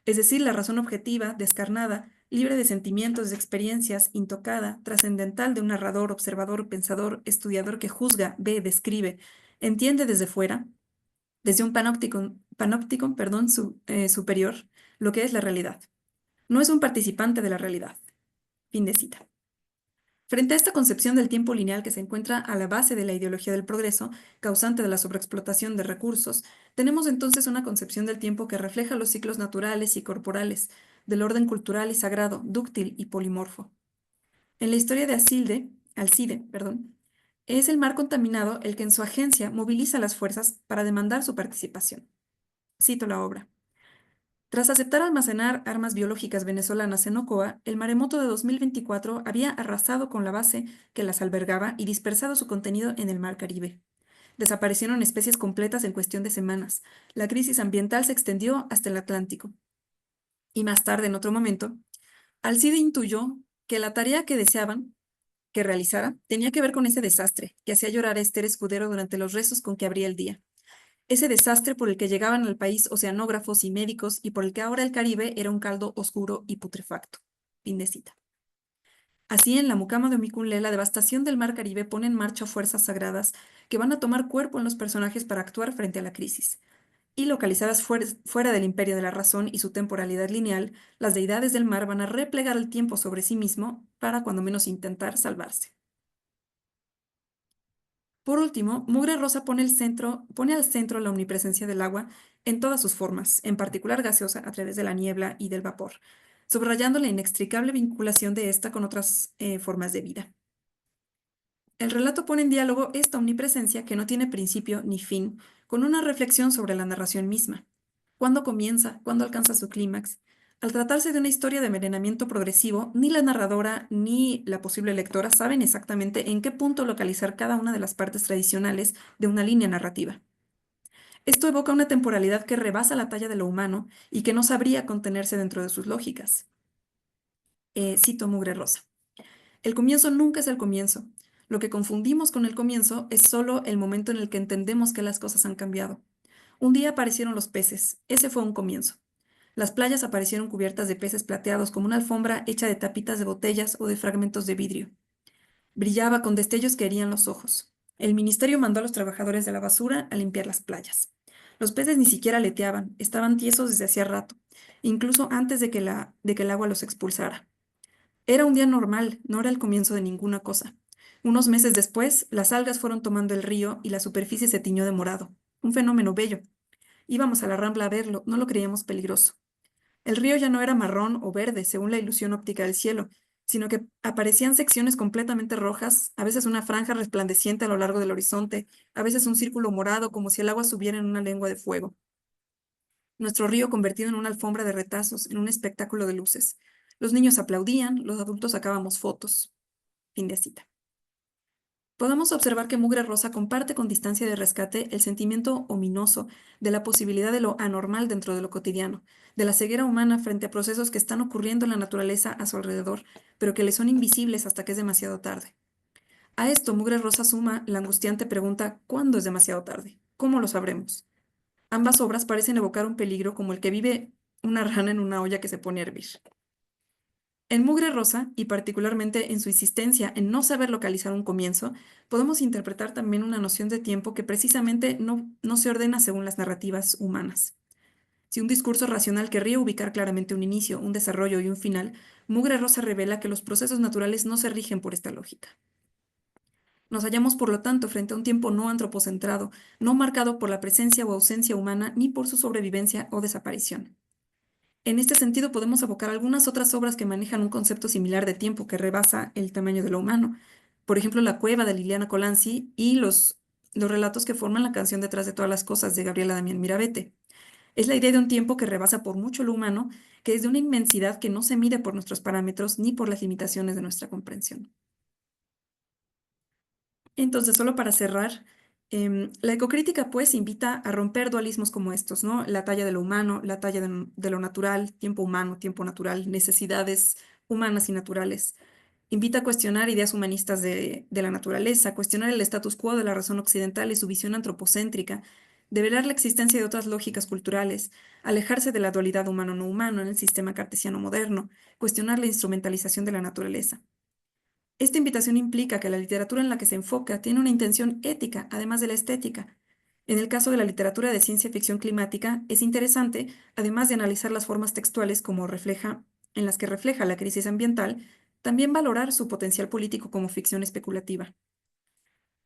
Es decir, la razón objetiva, descarnada, libre de sentimientos, de experiencias, intocada, trascendental de un narrador, observador, pensador, estudiador que juzga, ve, describe, entiende desde fuera, desde un panóptico, superior, lo que es la realidad. No es un participante de la realidad. Fin de cita. Frente a esta concepción del tiempo lineal que se encuentra a la base de la ideología del progreso, causante de la sobreexplotación de recursos, tenemos entonces una concepción del tiempo que refleja los ciclos naturales y corporales, del orden cultural y sagrado, dúctil y polimorfo. En la historia de Alcide, es el mar contaminado el que en su agencia moviliza las fuerzas para demandar su participación. Cito la obra. Tras aceptar almacenar armas biológicas venezolanas en Ocoa, el maremoto de 2024 había arrasado con la base que las albergaba y dispersado su contenido en el mar Caribe. Desaparecieron especies completas en cuestión de semanas. La crisis ambiental se extendió hasta el Atlántico. Y más tarde, en otro momento, Alcide intuyó que la tarea que deseaban que realizara tenía que ver con ese desastre que hacía llorar a Esther Escudero durante los rezos con que abría el día. Ese desastre por el que llegaban al país oceanógrafos y médicos y por el que ahora el Caribe era un caldo oscuro y putrefacto. Fin de cita. Así, en la mucama de Omicunlé, la devastación del mar Caribe pone en marcha fuerzas sagradas que van a tomar cuerpo en los personajes para actuar frente a la crisis. Y localizadas fuera del imperio de la razón y su temporalidad lineal, las deidades del mar van a replegar el tiempo sobre sí mismo para, cuando menos, intentar salvarse. Por último, Mugre Rosa pone al centro la omnipresencia del agua en todas sus formas, en particular gaseosa a través de la niebla y del vapor, subrayando la inextricable vinculación de esta con otras formas de vida. El relato pone en diálogo esta omnipresencia que no tiene principio ni fin, con una reflexión sobre la narración misma. ¿Cuándo comienza? ¿Cuándo alcanza su clímax? Al tratarse de una historia de envenenamiento progresivo, ni la narradora ni la posible lectora saben exactamente en qué punto localizar cada una de las partes tradicionales de una línea narrativa. Esto evoca una temporalidad que rebasa la talla de lo humano y que no sabría contenerse dentro de sus lógicas. Cito Mugre Rosa. El comienzo nunca es el comienzo. Lo que confundimos con el comienzo es solo el momento en el que entendemos que las cosas han cambiado. Un día aparecieron los peces. Ese fue un comienzo. Las playas aparecieron cubiertas de peces plateados como una alfombra hecha de tapitas de botellas o de fragmentos de vidrio. Brillaba con destellos que herían los ojos. El ministerio mandó a los trabajadores de la basura a limpiar las playas. Los peces ni siquiera aleteaban, estaban tiesos desde hacía rato, incluso antes de que el agua los expulsara. Era un día normal, no era el comienzo de ninguna cosa. Unos meses después, las algas fueron tomando el río y la superficie se tiñó de morado. Un fenómeno bello. Íbamos a la Rambla a verlo, no lo creíamos peligroso. El río ya no era marrón o verde, según la ilusión óptica del cielo, sino que aparecían secciones completamente rojas, a veces una franja resplandeciente a lo largo del horizonte, a veces un círculo morado como si el agua subiera en una lengua de fuego. Nuestro río convertido en una alfombra de retazos, en un espectáculo de luces. Los niños aplaudían, los adultos sacábamos fotos. Fin de cita. Podemos observar que Mugre Rosa comparte con Distancia de Rescate el sentimiento ominoso de la posibilidad de lo anormal dentro de lo cotidiano, de la ceguera humana frente a procesos que están ocurriendo en la naturaleza a su alrededor, pero que le son invisibles hasta que es demasiado tarde. A esto Mugre Rosa suma la angustiante pregunta: ¿cuándo es demasiado tarde? ¿Cómo lo sabremos? Ambas obras parecen evocar un peligro como el que vive una rana en una olla que se pone a hervir. En Mugre Rosa, y particularmente en su insistencia en no saber localizar un comienzo, podemos interpretar también una noción de tiempo que precisamente no se ordena según las narrativas humanas. Si un discurso racional querría ubicar claramente un inicio, un desarrollo y un final, Mugre Rosa revela que los procesos naturales no se rigen por esta lógica. Nos hallamos, por lo tanto, frente a un tiempo no antropocentrado, no marcado por la presencia o ausencia humana ni por su sobrevivencia o desaparición. En este sentido, podemos evocar algunas otras obras que manejan un concepto similar de tiempo que rebasa el tamaño de lo humano. Por ejemplo, La Cueva de Liliana Colanzi y los relatos que forman la canción Detrás de todas las cosas de Gabriela Damián Mirabete. Es la idea de un tiempo que rebasa por mucho lo humano, que es de una inmensidad que no se mide por nuestros parámetros ni por las limitaciones de nuestra comprensión. Entonces, solo para cerrar, la ecocrítica pues invita a romper dualismos como estos, ¿no? La talla de lo humano, la talla de lo natural, tiempo humano, tiempo natural, necesidades humanas y naturales. Invita a cuestionar ideas humanistas de la naturaleza, cuestionar el status quo de la razón occidental y su visión antropocéntrica, develar la existencia de otras lógicas culturales, alejarse de la dualidad humano-no humano en el sistema cartesiano moderno, cuestionar la instrumentalización de la naturaleza. Esta invitación implica que la literatura en la que se enfoca tiene una intención ética, además de la estética. En el caso de la literatura de ciencia ficción climática, es interesante, además de analizar las formas textuales en las que refleja la crisis ambiental, también valorar su potencial político como ficción especulativa.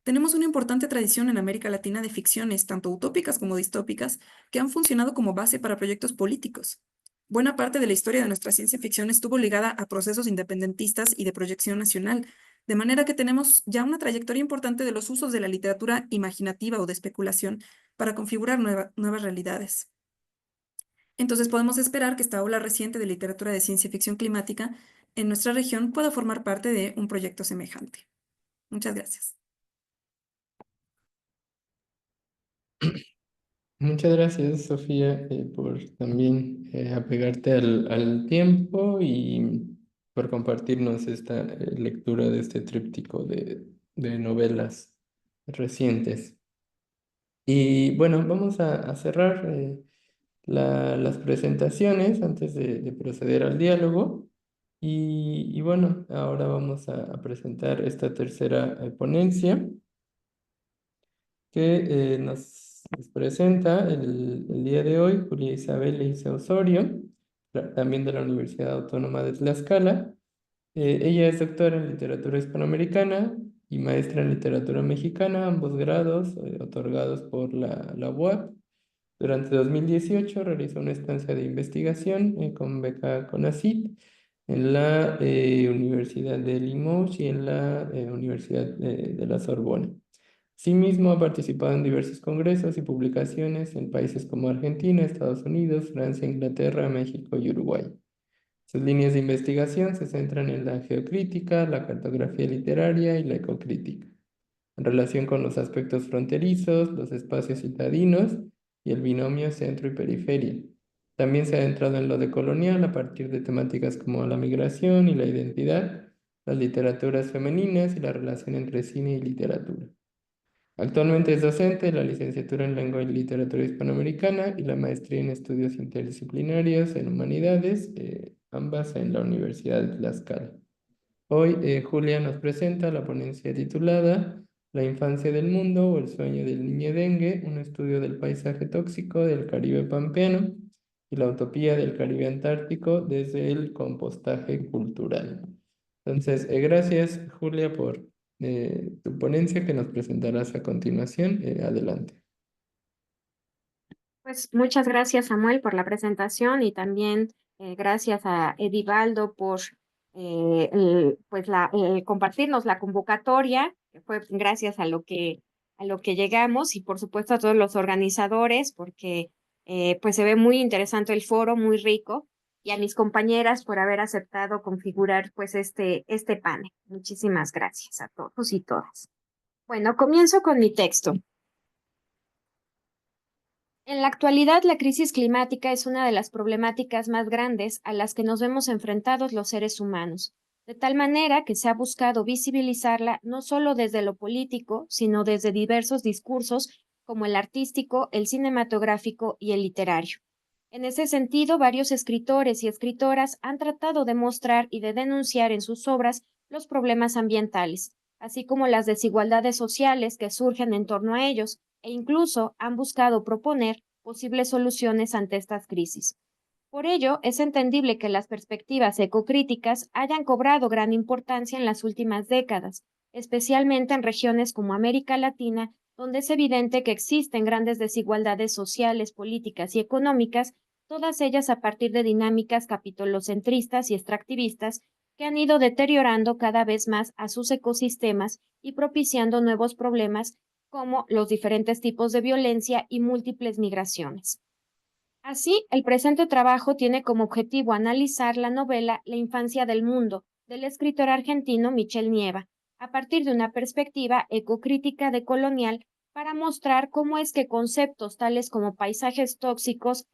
Tenemos una importante tradición en América Latina de ficciones, tanto utópicas como distópicas, que han funcionado como base para proyectos políticos. Buena parte de la historia de nuestra ciencia ficción estuvo ligada a procesos independentistas y de proyección nacional, de manera que tenemos ya una trayectoria importante de los usos de la literatura imaginativa o de especulación para configurar nuevas realidades. Entonces podemos esperar que esta ola reciente de literatura de ciencia ficción climática en nuestra región pueda formar parte de un proyecto semejante. Muchas gracias. Muchas gracias, Sofía, por también apegarte al tiempo y por compartirnos esta lectura de este tríptico de novelas recientes. Y bueno, vamos a cerrar las presentaciones antes de proceder al diálogo. Y bueno, ahora vamos a presentar esta tercera ponencia que nos presenta el día de hoy Julia Isabel Leiza Osorio, también de la Universidad Autónoma de Tlaxcala. Ella es doctora en literatura hispanoamericana y maestra en literatura mexicana, ambos grados otorgados por la UAP. Durante 2018 realizó una estancia de investigación con beca CONACYT en la Universidad de Limoges y en la Universidad de la Sorbona. Asimismo, ha participado en diversos congresos y publicaciones en países como Argentina, Estados Unidos, Francia, Inglaterra, México y Uruguay. Sus líneas de investigación se centran en la geocrítica, la cartografía literaria y la ecocrítica, en relación con los aspectos fronterizos, los espacios citadinos y el binomio centro y periferia. También se ha adentrado en lo decolonial a partir de temáticas como la migración y la identidad, las literaturas femeninas y la relación entre cine y literatura. Actualmente es docente de la licenciatura en Lengua y Literatura Hispanoamericana y la maestría en Estudios Interdisciplinarios en Humanidades, ambas en la Universidad de Tlaxcala. Hoy Julia nos presenta la ponencia titulada La infancia del mundo o el sueño del niñedengue, un estudio del paisaje tóxico del Caribe pampeano y la utopía del Caribe antártico desde el compostaje cultural. Entonces, gracias Julia por tu ponencia que nos presentarás a continuación. Adelante. Pues muchas gracias, Samuel, por la presentación y también gracias a Edivaldo por compartirnos la convocatoria, que fue gracias a lo que llegamos y por supuesto a todos los organizadores porque pues se ve muy interesante el foro, muy rico y a mis compañeras por haber aceptado configurar pues este panel. Muchísimas gracias a todos y todas. Bueno, comienzo con mi texto. En la actualidad, la crisis climática es una de las problemáticas más grandes a las que nos vemos enfrentados los seres humanos, de tal manera que se ha buscado visibilizarla no solo desde lo político, sino desde diversos discursos como el artístico, el cinematográfico y el literario. En ese sentido, varios escritores y escritoras han tratado de mostrar y de denunciar en sus obras los problemas ambientales, así como las desigualdades sociales que surgen en torno a ellos, e incluso han buscado proponer posibles soluciones ante estas crisis. Por ello, es entendible que las perspectivas ecocríticas hayan cobrado gran importancia en las últimas décadas, especialmente en regiones como América Latina, donde es evidente que existen grandes desigualdades sociales, políticas y económicas, todas ellas a partir de dinámicas capitolocentristas y extractivistas que han ido deteriorando cada vez más a sus ecosistemas y propiciando nuevos problemas como los diferentes tipos de violencia y múltiples migraciones. Así, el presente trabajo tiene como objetivo analizar la novela La infancia del mundo, del escritor argentino Michel Nieva, a partir de una perspectiva ecocrítica decolonial para mostrar cómo es que conceptos tales como paisajes tóxicos,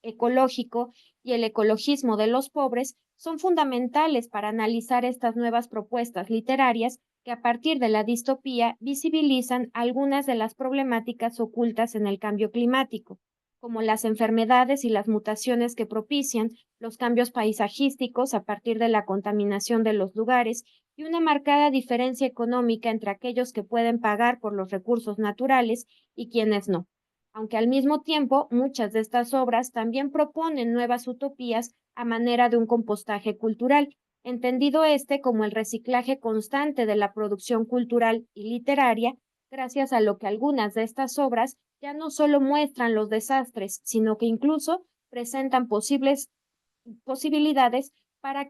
ecológico y el ecologismo de los pobres son fundamentales para analizar estas nuevas propuestas literarias que a partir de la distopía visibilizan algunas de las problemáticas ocultas en el cambio climático, como las enfermedades y las mutaciones que propician los cambios paisajísticos a partir de la contaminación de los lugares y una marcada diferencia económica entre aquellos que pueden pagar por los recursos naturales y quienes no. Aunque al mismo tiempo muchas de estas obras también proponen nuevas utopías a manera de un compostaje cultural, entendido este como el reciclaje constante de la producción cultural y literaria, gracias a lo que algunas de estas obras ya no solo muestran los desastres, sino que incluso presentan posibilidades para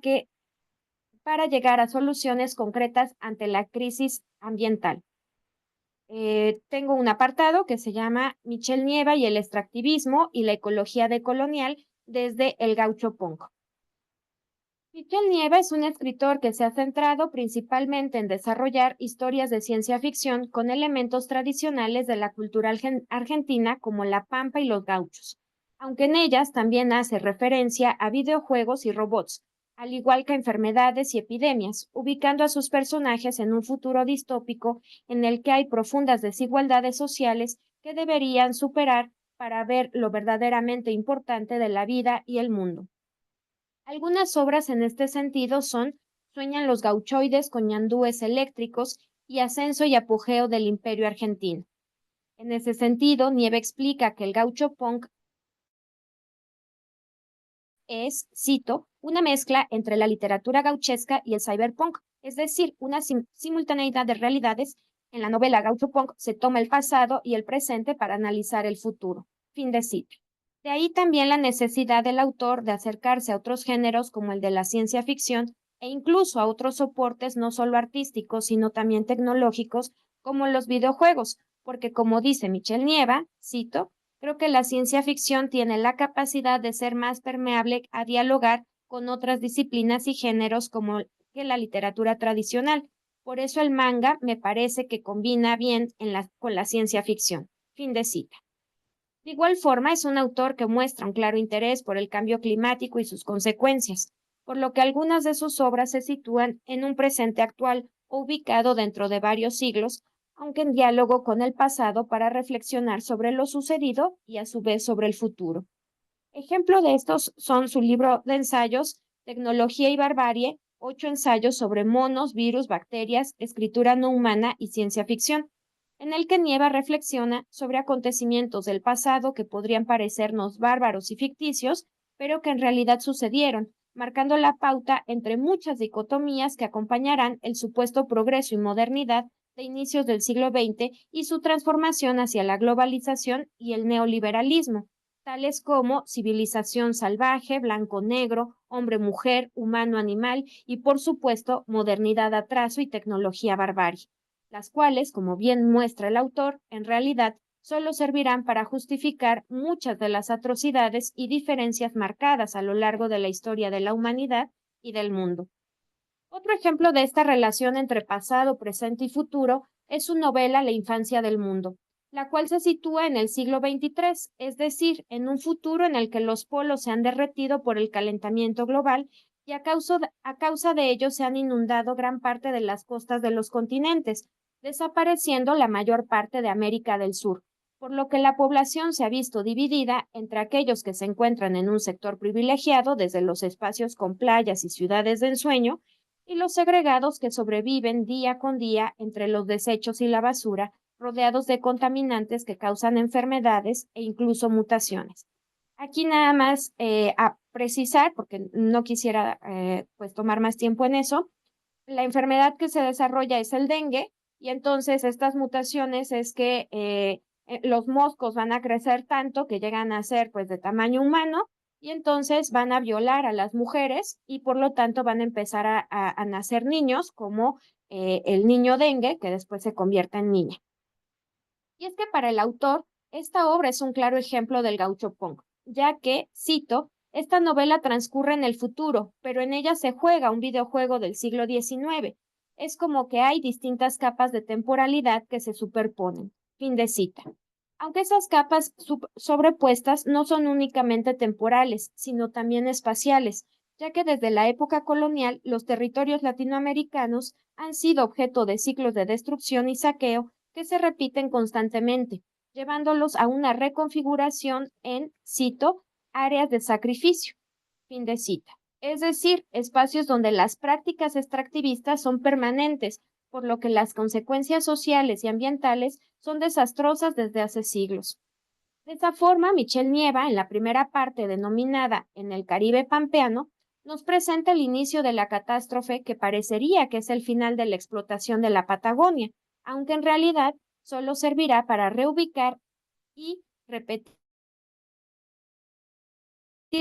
llegar a soluciones concretas ante la crisis ambiental. Tengo un apartado que se llama Michel Nieva y el extractivismo y la ecología decolonial desde el gaucho punk. Michel Nieva es un escritor que se ha centrado principalmente en desarrollar historias de ciencia ficción con elementos tradicionales de la cultura argentina como la pampa y los gauchos, aunque en ellas también hace referencia a videojuegos y robots, al igual que a enfermedades y epidemias, ubicando a sus personajes en un futuro distópico en el que hay profundas desigualdades sociales que deberían superar para ver lo verdaderamente importante de la vida y el mundo. Algunas obras en este sentido son Sueñan los gauchoides con ñandúes eléctricos y Ascenso y apogeo del Imperio argentino. En ese sentido, Nieve explica que el gaucho punk es, cito, una mezcla entre la literatura gauchesca y el cyberpunk, es decir, una simultaneidad de realidades. En la novela Gaucho Punk se toma el pasado y el presente para analizar el futuro. Fin de cita. De ahí también la necesidad del autor de acercarse a otros géneros como el de la ciencia ficción e incluso a otros soportes no solo artísticos, sino también tecnológicos como los videojuegos, porque como dice Michel Nieva, cito, creo que la ciencia ficción tiene la capacidad de ser más permeable a dialogar con otras disciplinas y géneros como que la literatura tradicional. Por eso el manga me parece que combina bien con la ciencia ficción. Fin de cita. De igual forma, es un autor que muestra un claro interés por el cambio climático y sus consecuencias, por lo que algunas de sus obras se sitúan en un presente actual o ubicado dentro de varios siglos, aunque en diálogo con el pasado para reflexionar sobre lo sucedido y a su vez sobre el futuro. Ejemplo de estos son su libro de ensayos, Tecnología y Barbarie, 8 ensayos sobre monos, virus, bacterias, escritura no humana y ciencia ficción, en el que Nieva reflexiona sobre acontecimientos del pasado que podrían parecernos bárbaros y ficticios, pero que en realidad sucedieron, marcando la pauta entre muchas dicotomías que acompañarán el supuesto progreso y modernidad de inicios del siglo XX y su transformación hacia la globalización y el neoliberalismo, tales como civilización salvaje, blanco-negro, hombre-mujer, humano-animal y, por supuesto, modernidad atraso y tecnología barbarie, las cuales, como bien muestra el autor, en realidad solo servirán para justificar muchas de las atrocidades y diferencias marcadas a lo largo de la historia de la humanidad y del mundo. Otro ejemplo de esta relación entre pasado, presente y futuro es su novela La infancia del mundo, la cual se sitúa en el siglo XXIII, es decir, en un futuro en el que los polos se han derretido por el calentamiento global y a causa de ello se han inundado gran parte de las costas de los continentes, desapareciendo la mayor parte de América del Sur, por lo que la población se ha visto dividida entre aquellos que se encuentran en un sector privilegiado desde los espacios con playas y ciudades de ensueño, y los segregados que sobreviven día con día entre los desechos y la basura, rodeados de contaminantes que causan enfermedades e incluso mutaciones. Aquí nada más a precisar, porque no quisiera pues tomar más tiempo en eso, la enfermedad que se desarrolla es el dengue y entonces estas mutaciones es que los moscos van a crecer tanto que llegan a ser pues de tamaño humano y entonces van a violar a las mujeres y por lo tanto van a empezar a nacer niños como el niño dengue que después se convierte en niña. Y es que para el autor, Esta obra es un claro ejemplo del gauchopunk, ya que, cito, esta novela transcurre en el futuro, pero en ella se juega un videojuego del siglo XIX. Es como que hay distintas capas de temporalidad que se superponen. Fin de cita. Aunque esas capas sobrepuestas no son únicamente temporales, sino también espaciales, ya que desde la época colonial los territorios latinoamericanos han sido objeto de ciclos de destrucción y saqueo que se repiten constantemente, llevándolos a una reconfiguración en, cito, áreas de sacrificio, fin de cita. Es decir, espacios donde las prácticas extractivistas son permanentes, por lo que las consecuencias sociales y ambientales son desastrosas desde hace siglos. De esa forma, Michelle Nieva, en la primera parte denominada En el Caribe Pampeano, nos presenta el inicio de la catástrofe que parecería que es el final de la explotación de la Patagonia, aunque en realidad solo servirá para reubicar y repetir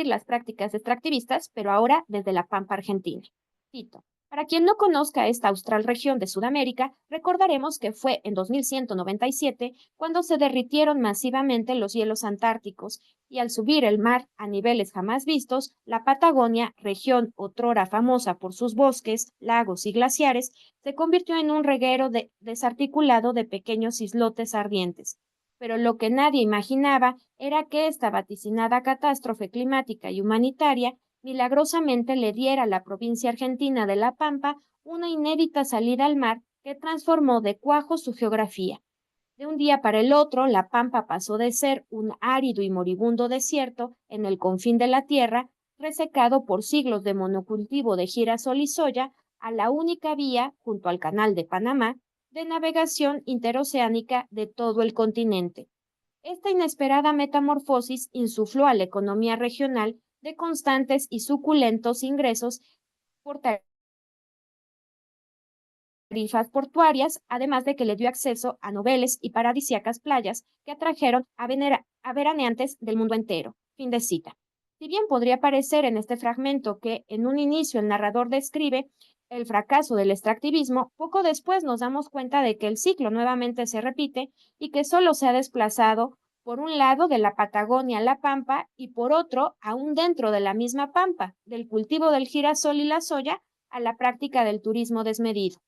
las prácticas extractivistas, pero ahora desde la Pampa Argentina. Cito. Para quien no conozca esta austral región de Sudamérica, recordaremos que fue en 2197 cuando se derritieron masivamente los hielos antárticos y al subir el mar a niveles jamás vistos, la Patagonia, región otrora famosa por sus bosques, lagos y glaciares, se convirtió en un reguero desarticulado de pequeños islotes ardientes. Pero lo que nadie imaginaba era que esta vaticinada catástrofe climática y humanitaria milagrosamente le diera a la provincia argentina de La Pampa una inédita salida al mar que transformó de cuajo su geografía. De un día para el otro, La Pampa pasó de ser un árido y moribundo desierto en el confín de la tierra, resecado por siglos de monocultivo de girasol y soya, a la única vía, junto al Canal de Panamá, de navegación interoceánica de todo el continente. Esta inesperada metamorfosis insufló a la economía regional de constantes y suculentos ingresos por tarifas portuarias, además de que le dio acceso a noveles y paradisíacas playas que atrajeron a veraneantes del mundo entero. Fin de cita. Si bien podría parecer en este fragmento que en un inicio el narrador describe el fracaso del extractivismo, poco después nos damos cuenta de que el ciclo nuevamente se repite y que solo se ha desplazado por un lado de la Patagonia a la Pampa y por otro, aún dentro de la misma Pampa, del cultivo del girasol y la soya a la práctica del turismo desmedido,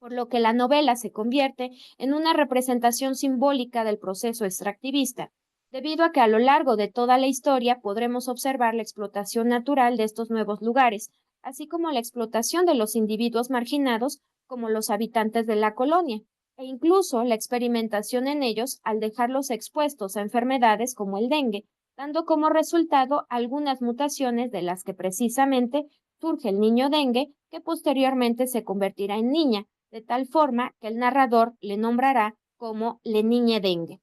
por lo que la novela se convierte en una representación simbólica del proceso extractivista, debido a que a lo largo de toda la historia podremos observar la explotación natural de estos nuevos lugares, así como la explotación de los individuos marginados como los habitantes de la colonia, e incluso la experimentación en ellos al dejarlos expuestos a enfermedades como el dengue, dando como resultado algunas mutaciones de las que precisamente surge el niño dengue, que posteriormente se convertirá en niña, de tal forma que el narrador le nombrará como Le Niñe Dengue.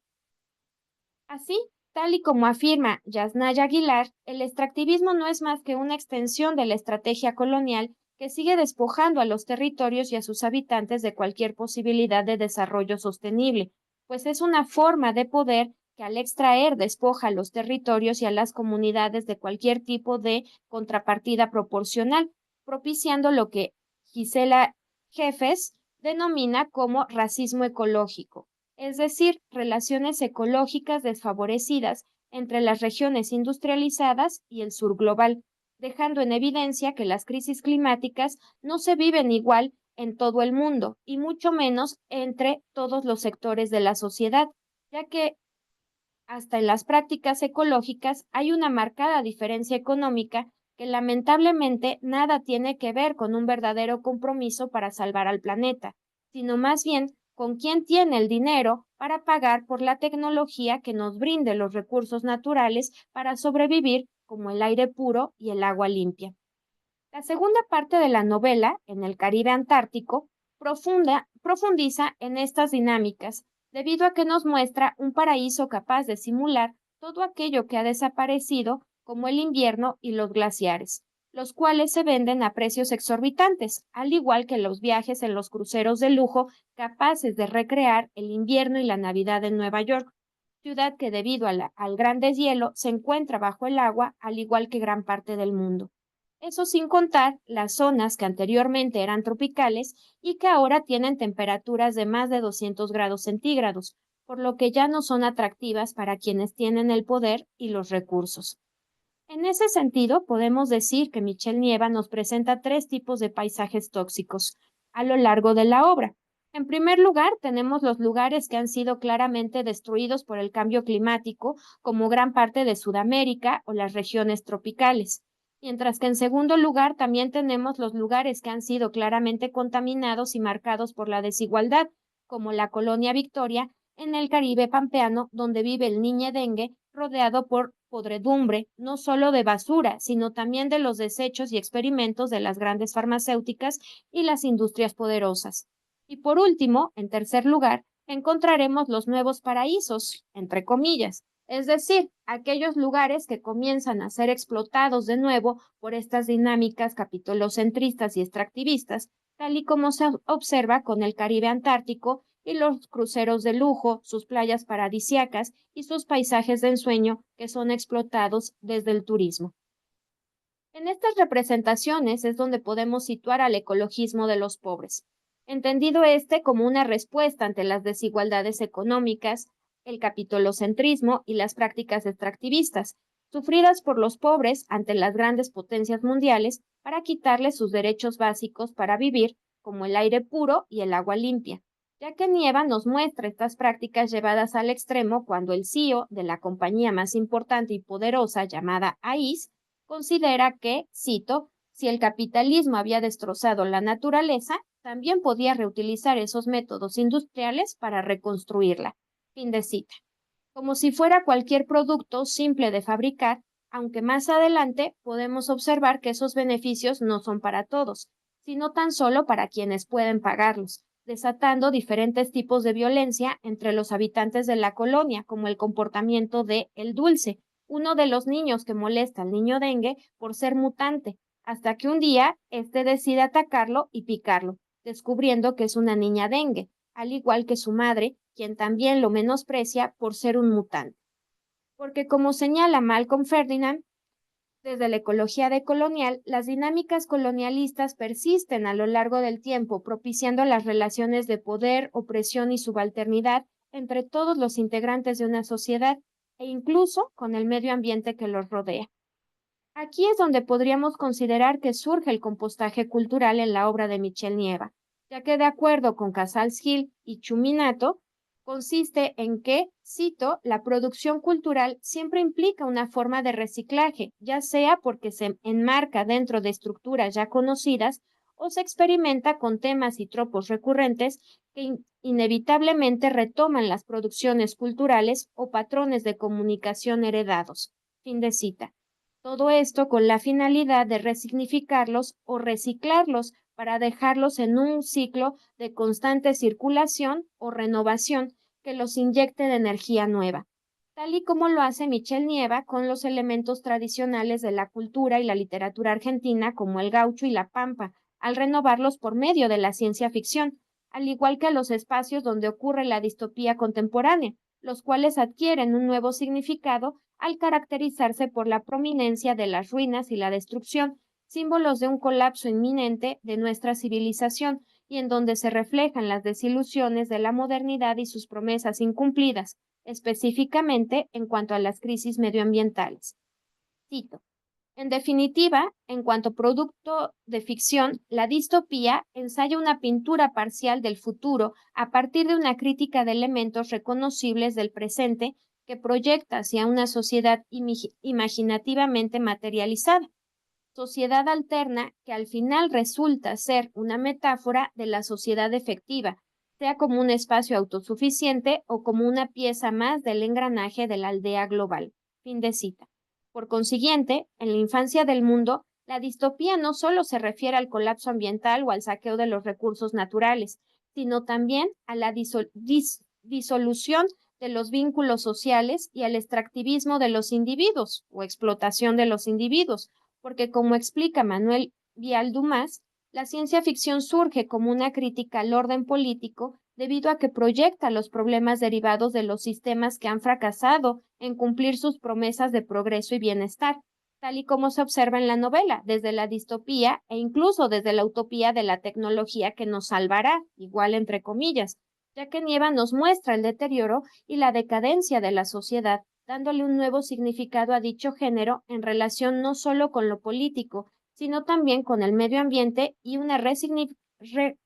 Así, tal y como afirma Yasnaya Aguilar, el extractivismo no es más que una extensión de la estrategia colonial que sigue despojando a los territorios y a sus habitantes de cualquier posibilidad de desarrollo sostenible, pues es una forma de poder que al extraer despoja a los territorios y a las comunidades de cualquier tipo de contrapartida proporcional, propiciando lo que Gisela Jeffes denomina como racismo ecológico, es decir, relaciones ecológicas desfavorecidas entre las regiones industrializadas y el sur global, dejando en evidencia que las crisis climáticas no se viven igual en todo el mundo y mucho menos entre todos los sectores de la sociedad, ya que hasta en las prácticas ecológicas hay una marcada diferencia económica que lamentablemente nada tiene que ver con un verdadero compromiso para salvar al planeta, sino más bien con quién tiene el dinero para pagar por la tecnología que nos brinde los recursos naturales para sobrevivir, como el aire puro y el agua limpia. La segunda parte de la novela, En el Caribe Antártico, profundiza en estas dinámicas, debido a que nos muestra un paraíso capaz de simular todo aquello que ha desaparecido, como el invierno y los glaciares, los cuales se venden a precios exorbitantes, al igual que los viajes en los cruceros de lujo capaces de recrear el invierno y la Navidad en Nueva York, ciudad que debido al gran deshielo se encuentra bajo el agua, al igual que gran parte del mundo. Eso sin contar las zonas que anteriormente eran tropicales y que ahora tienen temperaturas de más de 200 grados centígrados, por lo que ya no son atractivas para quienes tienen el poder y los recursos. En ese sentido, podemos decir que Michel Nieva nos presenta tres tipos de paisajes tóxicos a lo largo de la obra. En primer lugar, tenemos los lugares que han sido claramente destruidos por el cambio climático, como gran parte de Sudamérica o las regiones tropicales. Mientras que en segundo lugar también tenemos los lugares que han sido claramente contaminados y marcados por la desigualdad, como la colonia Victoria en el Caribe pampeano, donde vive el niño dengue rodeado por podredumbre, no solo de basura, sino también de los desechos y experimentos de las grandes farmacéuticas y las industrias poderosas. Y por último, en tercer lugar, encontraremos los nuevos paraísos, entre comillas, es decir, aquellos lugares que comienzan a ser explotados de nuevo por estas dinámicas capitolocentristas y extractivistas, tal y como se observa con el Caribe Antártico y los cruceros de lujo, sus playas paradisíacas y sus paisajes de ensueño que son explotados desde el turismo. En estas representaciones es donde podemos situar al ecologismo de los pobres, entendido este como una respuesta ante las desigualdades económicas, el capitolocentrismo y las prácticas extractivistas, sufridas por los pobres ante las grandes potencias mundiales para quitarles sus derechos básicos para vivir, como el aire puro y el agua limpia, ya que Nieva nos muestra estas prácticas llevadas al extremo cuando el CEO de la compañía más importante y poderosa llamada AIS considera que, cito, si el capitalismo había destrozado la naturaleza, también podía reutilizar esos métodos industriales para reconstruirla. Fin de cita. Como si fuera cualquier producto simple de fabricar, aunque más adelante podemos observar que esos beneficios no son para todos, sino tan solo para quienes pueden pagarlos, desatando diferentes tipos de violencia entre los habitantes de la colonia, como el comportamiento de El Dulce, uno de los niños que molesta al niño dengue por ser mutante, hasta que un día éste decide atacarlo y picarlo, descubriendo que es una niña dengue, al igual que su madre, quien también lo menosprecia por ser un mutante. Porque como señala Malcolm Ferdinand, desde la ecología decolonial, las dinámicas colonialistas persisten a lo largo del tiempo, propiciando las relaciones de poder, opresión y subalternidad entre todos los integrantes de una sociedad e incluso con el medio ambiente que los rodea. Aquí es donde podríamos considerar que surge el compostaje cultural en la obra de Michel Nieva, ya que de acuerdo con Casals Gil y Chuminato, consiste en que, cito, la producción cultural siempre implica una forma de reciclaje, ya sea porque se enmarca dentro de estructuras ya conocidas o se experimenta con temas y tropos recurrentes que inevitablemente retoman las producciones culturales o patrones de comunicación heredados. Fin de cita. Todo esto con la finalidad de resignificarlos o reciclarlos para dejarlos en un ciclo de constante circulación o renovación que los inyecte de energía nueva, tal y como lo hace Michel Nieva con los elementos tradicionales de la cultura y la literatura argentina como el gaucho y la pampa, al renovarlos por medio de la ciencia ficción, al igual que los espacios donde ocurre la distopía contemporánea, los cuales adquieren un nuevo significado al caracterizarse por la prominencia de las ruinas y la destrucción, símbolos de un colapso inminente de nuestra civilización y en donde se reflejan las desilusiones de la modernidad y sus promesas incumplidas, específicamente en cuanto a las crisis medioambientales. Cito. En definitiva, en cuanto producto de ficción, la distopía ensaya una pintura parcial del futuro a partir de una crítica de elementos reconocibles del presente que proyecta hacia una sociedad imaginativamente materializada, sociedad alterna que al final resulta ser una metáfora de la sociedad efectiva, sea como un espacio autosuficiente o como una pieza más del engranaje de la aldea global. Fin de cita. Por consiguiente, en la infancia del mundo, la distopía no solo se refiere al colapso ambiental o al saqueo de los recursos naturales, sino también a la disolución de los vínculos sociales y al extractivismo de los individuos o explotación de los individuos, porque como explica Manuel Vial Dumas, la ciencia ficción surge como una crítica al orden político debido a que proyecta los problemas derivados de los sistemas que han fracasado en cumplir sus promesas de progreso y bienestar, tal y como se observa en la novela, desde la distopía e incluso desde la utopía de la tecnología que nos salvará, igual entre comillas, ya que Nieva nos muestra el deterioro y la decadencia de la sociedad, dándole un nuevo significado a dicho género en relación no solo con lo político, sino también con el medio ambiente y una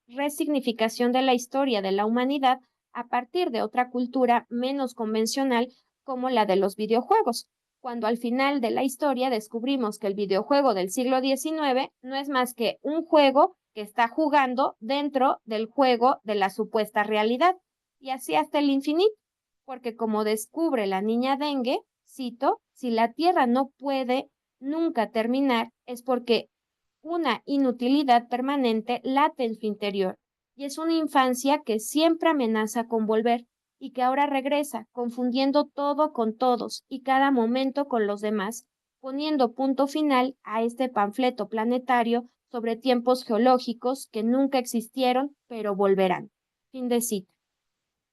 resignificación de la historia de la humanidad a partir de otra cultura menos convencional como la de los videojuegos, cuando al final de la historia descubrimos que el videojuego del siglo XIX no es más que un juego que está jugando dentro del juego de la supuesta realidad, y así hasta el infinito, porque como descubre la niña Dengue, cito, si la Tierra no puede nunca terminar es porque una inutilidad permanente late en su interior, y es una infancia que siempre amenaza con volver y que ahora regresa, confundiendo todo con todos y cada momento con los demás, poniendo punto final a este panfleto planetario sobre tiempos geológicos que nunca existieron, pero volverán. Fin de cita.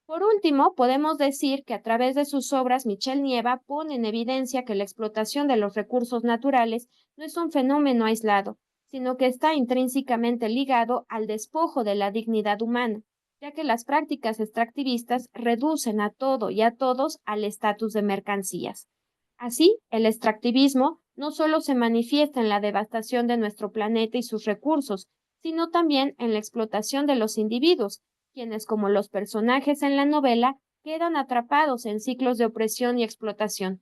Por último, podemos decir que a través de sus obras Michel Nieva pone en evidencia que la explotación de los recursos naturales no es un fenómeno aislado, sino que está intrínsecamente ligado al despojo de la dignidad humana, ya que las prácticas extractivistas reducen a todo y a todos al estatus de mercancías. Así, el extractivismo no solo se manifiesta en la devastación de nuestro planeta y sus recursos, sino también en la explotación de los individuos, quienes, como los personajes en la novela, quedan atrapados en ciclos de opresión y explotación.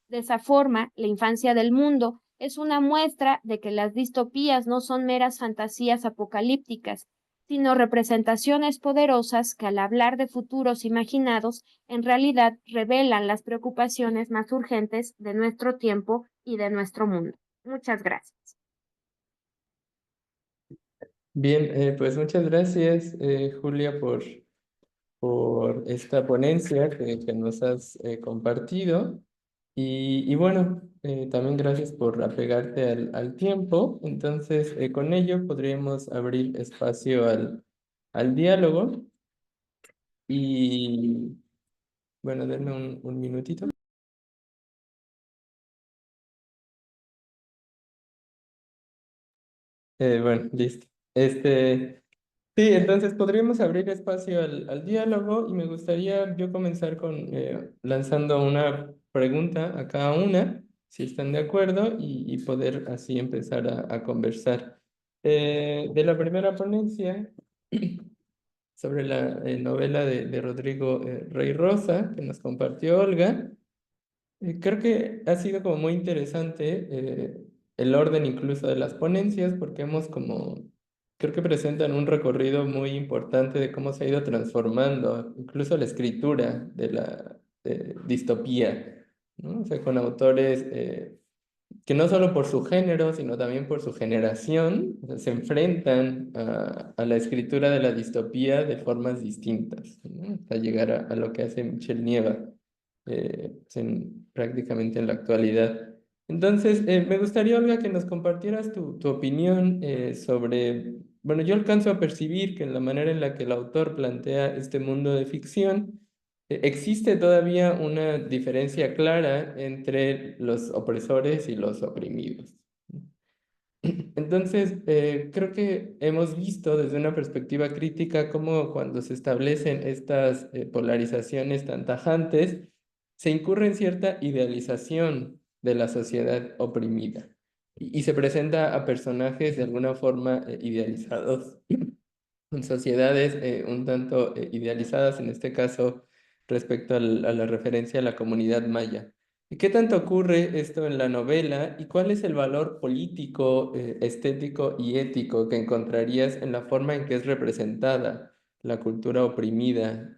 De esa forma, la infancia del mundo es una muestra de que las distopías no son meras fantasías apocalípticas, sino representaciones poderosas que al hablar de futuros imaginados, en realidad revelan las preocupaciones más urgentes de nuestro tiempo y de nuestro mundo. Muchas gracias. Bien, pues muchas gracias, Julia, por esta ponencia que nos has compartido. Y bueno, también gracias por apegarte al tiempo. Entonces, con ello podríamos abrir espacio al diálogo. Y bueno, denme un minutito. Bueno, listo. Sí, entonces podríamos abrir espacio al diálogo y me gustaría yo comenzar con lanzando una pregunta a cada una, si están de acuerdo, y poder así empezar a conversar. De la primera ponencia sobre la novela de Rodrigo Rey Rosa, que nos compartió Olga. Creo que ha sido como muy interesante el orden incluso de las ponencias, porque hemos como, creo que presentan un recorrido muy importante de cómo se ha ido transformando incluso la escritura de la distopía, ¿no? O sea, con autores que no solo por su género, sino también por su generación, o sea, se enfrentan a la escritura de la distopía de formas distintas, ¿no? Hasta llegar a lo que hace Michel Nieva prácticamente en la actualidad. Entonces, me gustaría, Olga, que nos compartieras tu opinión sobre, bueno, yo alcanzo a percibir que en la manera en la que el autor plantea este mundo de ficción, existe todavía una diferencia clara entre los opresores y los oprimidos. Entonces, creo que hemos visto desde una perspectiva crítica cómo cuando se establecen estas polarizaciones tan tajantes, se incurre en cierta idealización de la sociedad oprimida y se presenta a personajes de alguna forma idealizados en sociedades un tanto idealizadas, en este caso respecto a la referencia a la comunidad maya. ¿Y qué tanto ocurre esto en la novela y cuál es el valor político, estético y ético que encontrarías en la forma en que es representada la cultura oprimida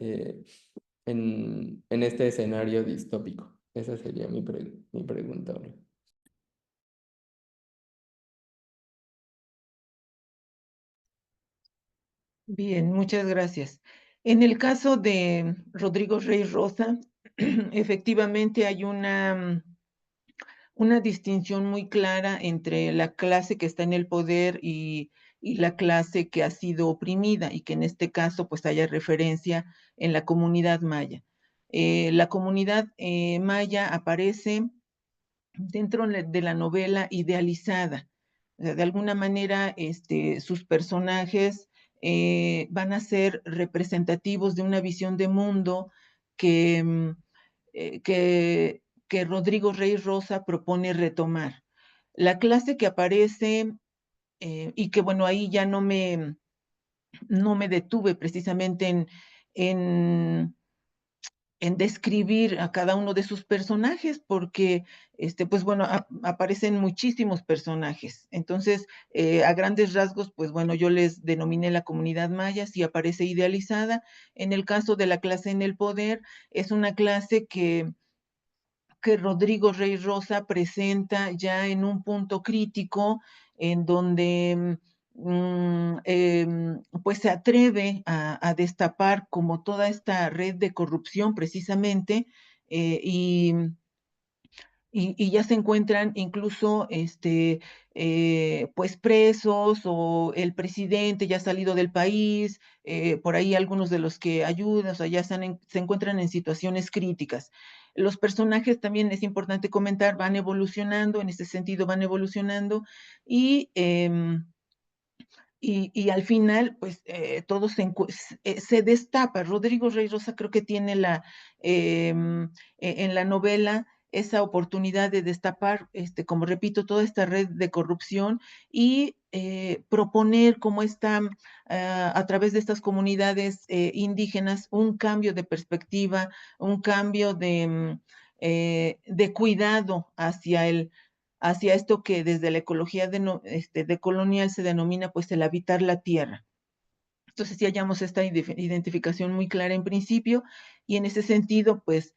en este escenario distópico? Esa sería mi pregunta, Olga. Bien, muchas gracias. En el caso de Rodrigo Rey Rosa, efectivamente hay una distinción muy clara entre la clase que está en el poder y la clase que ha sido oprimida y que en este caso pues haya referencia en la comunidad maya. La comunidad maya aparece dentro de la novela idealizada. De alguna manera, sus personajes van a ser representativos de una visión de mundo que, eh, que, que Rodrigo Rey Rosa propone retomar. La clase que aparece, y que bueno, ahí ya no me detuve precisamente en, en describir a cada uno de sus personajes, porque, pues bueno, aparecen muchísimos personajes. Entonces, a grandes rasgos, pues bueno, yo les denominé la comunidad maya, si aparece idealizada. En el caso de la clase en el poder, es una clase que Rodrigo Rey Rosa presenta ya en un punto crítico en donde pues se atreve a destapar como toda esta red de corrupción precisamente, y ya se encuentran incluso pues presos, o el presidente ya ha salido del país, por ahí algunos de los que ayudan, o sea, ya se encuentran en situaciones críticas. Los personajes también es importante comentar, van evolucionando, en ese sentido van evolucionando, y y al final, pues todo se destapa. Rodrigo Rey Rosa creo que tiene en la novela esa oportunidad de destapar, como repito, toda esta red de corrupción, y proponer como a través de estas comunidades indígenas, un cambio de perspectiva, un cambio de cuidado hacia esto que desde la ecología de colonial se denomina pues el habitar la tierra. Entonces sí hallamos esta identificación muy clara en principio, y en ese sentido pues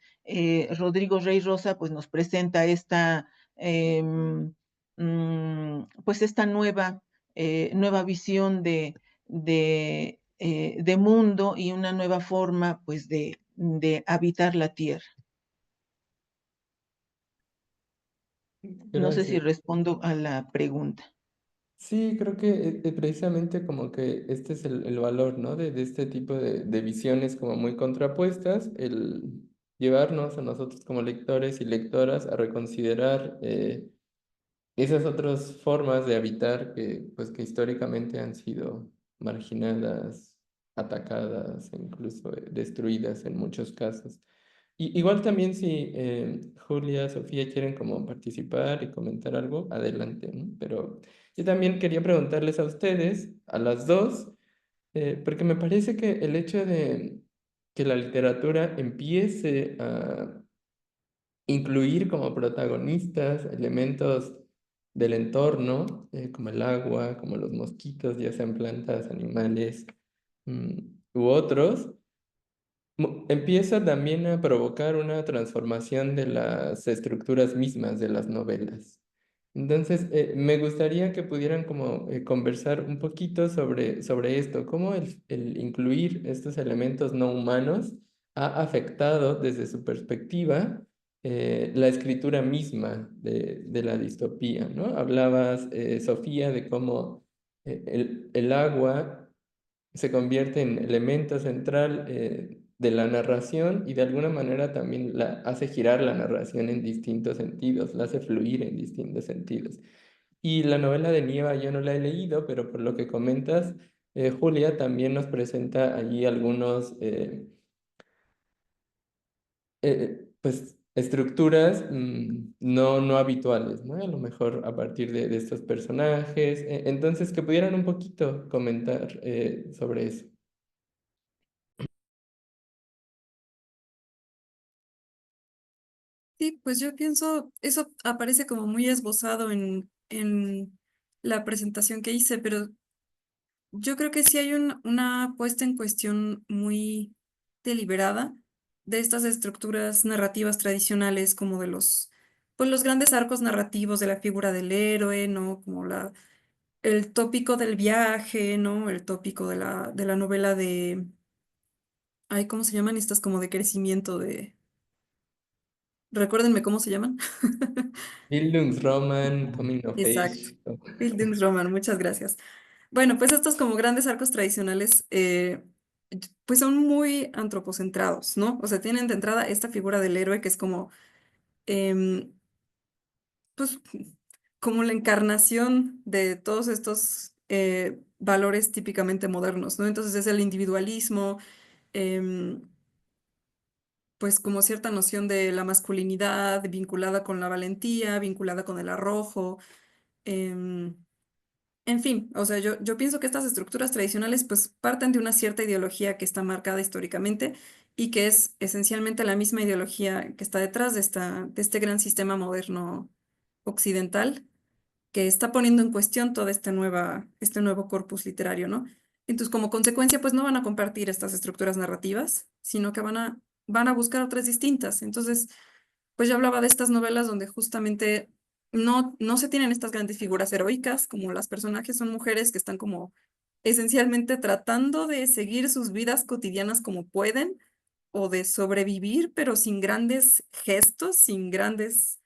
Rodrigo Rey Rosa pues nos presenta pues esta nueva visión de mundo, y una nueva forma pues de habitar la tierra. No sé si Gracias. respondo a la pregunta. Sí, creo que precisamente como que este es el valor, ¿no? De este tipo de visiones como muy contrapuestas, el llevarnos a nosotros como lectores y lectoras a reconsiderar esas otras formas de habitar que, pues, que históricamente han sido marginadas, atacadas, e incluso destruidas en muchos casos. Igual también si Julia, Sofía quieren como participar y comentar algo, adelante, ¿no? Pero yo también quería preguntarles a ustedes, a las dos, porque me parece que el hecho de que la literatura empiece a incluir como protagonistas elementos del entorno, como el agua, como los mosquitos, ya sean plantas, animales, mm, u otros, empieza también a provocar una transformación de las estructuras mismas de las novelas. Entonces, me gustaría que pudieran como conversar un poquito sobre esto, cómo el incluir estos elementos no humanos ha afectado desde su perspectiva la escritura misma de la distopía, ¿no? Hablabas, Sofía, de cómo el agua se convierte en elemento central de la narración, y de alguna manera también hace girar la narración en distintos sentidos, la hace fluir en distintos sentidos. Y la novela de Nieva yo no la he leído, pero por lo que comentas, Julia también nos presenta allí algunos, pues, estructuras no habituales, ¿no? A lo mejor a partir de estos personajes. Entonces, que pudieran un poquito comentar sobre eso. Sí, pues yo pienso, eso aparece como muy esbozado en la presentación que hice, pero yo creo que sí hay una puesta en cuestión muy deliberada de estas estructuras narrativas tradicionales, como de pues los grandes arcos narrativos de la figura del héroe, ¿no? Como el tópico del viaje, ¿no? El tópico de la novela ay, ¿cómo se llaman estas como de crecimiento recuérdenme cómo se llaman? Bildungsroman, Coming of Exacto. Age. Bildungsroman, muchas gracias. Bueno, pues estos como grandes arcos tradicionales, pues son muy antropocentrados, ¿no? O sea, tienen de entrada esta figura del héroe que es como, em, pues, como la encarnación de todos estos valores típicamente modernos, ¿no? Entonces es el individualismo, em, pues como cierta noción de la masculinidad vinculada con la valentía, vinculada con el arrojo. em, en fin, o sea, yo pienso que estas estructuras tradicionales pues parten de una cierta ideología que está marcada históricamente y que es esencialmente la misma ideología que está detrás de este gran sistema moderno occidental que está poniendo en cuestión todo este nuevo corpus literario, ¿no? Entonces, como consecuencia, pues no van a compartir estas estructuras narrativas, sino que van a buscar otras distintas. Entonces, pues yo hablaba de estas novelas donde justamente no se tienen estas grandes figuras heroicas, como las personajes son mujeres que están como esencialmente tratando de seguir sus vidas cotidianas como pueden o de sobrevivir, pero sin grandes gestos, sin grandes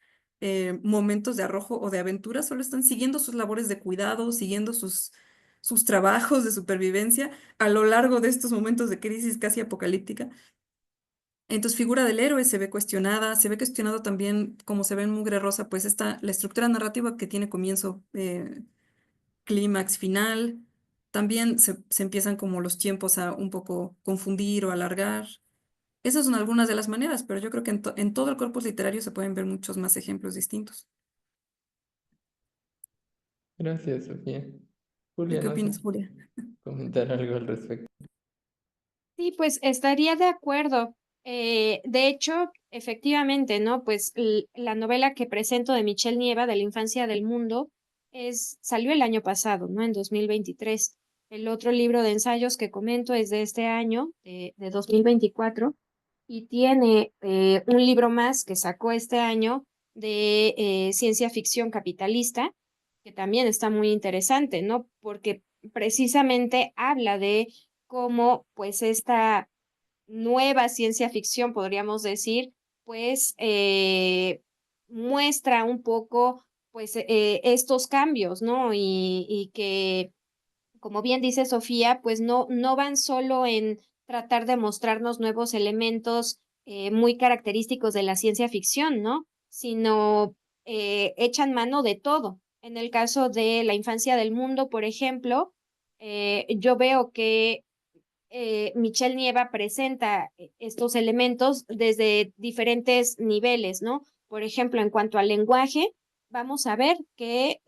momentos de arrojo o de aventura, solo están siguiendo sus labores de cuidado, siguiendo sus trabajos de supervivencia a lo largo de estos momentos de crisis casi apocalíptica. Entonces, figura del héroe se ve cuestionada, se ve cuestionado también, como se ve en Mugre Rosa, pues está la estructura narrativa que tiene comienzo, clímax, final. También se empiezan como los tiempos a un poco confundir o alargar. Esas son algunas de las maneras, pero yo creo que en todo el corpus literario se pueden ver muchos más ejemplos distintos. Gracias, Sofía. ¿Tú Julia, qué no sé opinas, si Julia? comentar algo al respecto. Sí, pues estaría de acuerdo. De hecho, efectivamente, ¿no? Pues la novela que presento de Michelle Nieva, de la infancia del mundo, salió el año pasado, ¿no? En 2023. El otro libro de ensayos que comento es de este año, de 2024, y tiene un libro más que sacó este año de ciencia ficción capitalista, que también está muy interesante, ¿no? Porque precisamente habla de cómo pues esta nueva ciencia ficción, podríamos decir, pues muestra un poco pues estos cambios, ¿no? Y que, como bien dice Sofía, pues no van solo en tratar de mostrarnos nuevos elementos muy característicos de la ciencia ficción, ¿no? Sino echan mano de todo. En el caso de La infancia del mundo, por ejemplo, yo veo que Michelle Nieva presenta estos elementos desde diferentes niveles, ¿no? Por ejemplo, en cuanto al lenguaje, vamos a ver que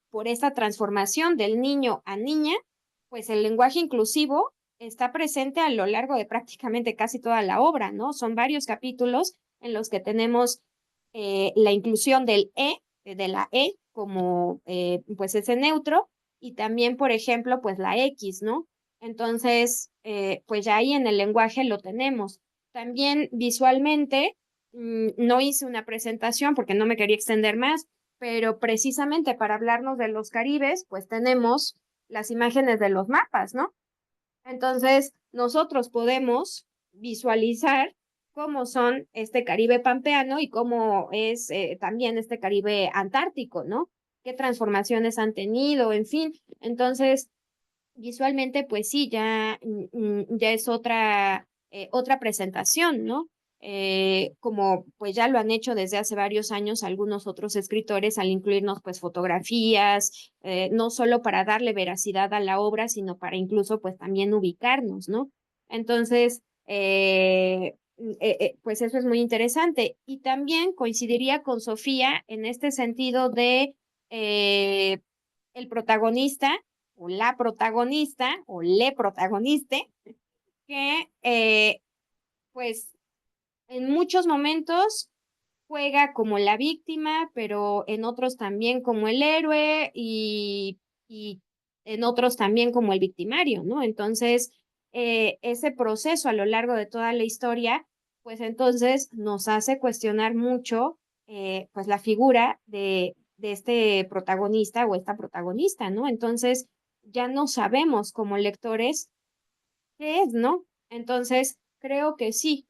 por esta transformación del niño a niña, pues el lenguaje inclusivo está presente a lo largo de prácticamente casi toda la obra, ¿no? Son varios capítulos en los que tenemos la inclusión del de la E, como pues ese neutro, y también, por ejemplo, pues la X, ¿no? Entonces, pues ya ahí en el lenguaje lo tenemos. También visualmente, no hice una presentación porque no me quería extender más, pero precisamente para hablarnos de los Caribes, pues tenemos las imágenes de los mapas, ¿no? Entonces, nosotros podemos visualizar cómo son este Caribe pampeano y cómo es también este Caribe antártico, ¿no? Qué transformaciones han tenido, en fin. Entonces, visualmente, pues sí, ya es otra presentación, ¿no? Como pues ya lo han hecho desde hace varios años algunos otros escritores al incluirnos pues fotografías, no solo para darle veracidad a la obra, sino para incluso pues también ubicarnos, ¿no? Entonces, pues eso es muy interesante. Y también coincidiría con Sofía en este sentido de eh, el protagonista o la protagonista o le protagoniste que pues en muchos momentos juega como la víctima, pero en otros también como el héroe y en otros también como el victimario, ¿no? Entonces, ese proceso a lo largo de toda la historia, pues entonces nos hace cuestionar mucho, pues la figura de este protagonista o esta protagonista, ¿no? Entonces, ya no sabemos como lectores qué es, ¿no? Entonces, creo que sí,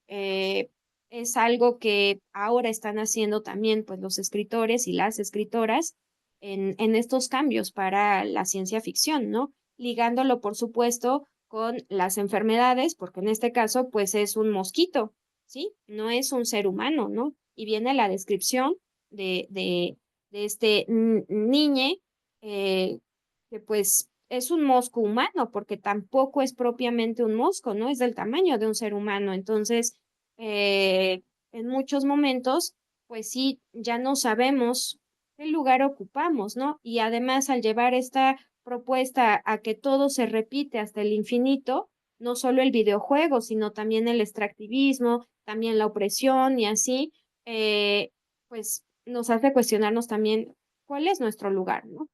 es algo que ahora están haciendo también pues los escritores y las escritoras en estos cambios para la ciencia ficción, ¿no? Ligándolo, por supuesto, con las enfermedades, porque en este caso pues es un mosquito, ¿sí? No es un ser humano, ¿no? Y viene la descripción de este niñe que pues es un mosco humano, porque tampoco es propiamente un mosco, ¿no? Es del tamaño de un ser humano. Entonces, en muchos momentos, pues sí, ya no sabemos qué lugar ocupamos, ¿no? Y además, al llevar esta propuesta a que todo se repite hasta el infinito, no solo el videojuego, sino también el extractivismo, también la opresión y así, eh, pues nos hace cuestionarnos también cuál es nuestro lugar, ¿no?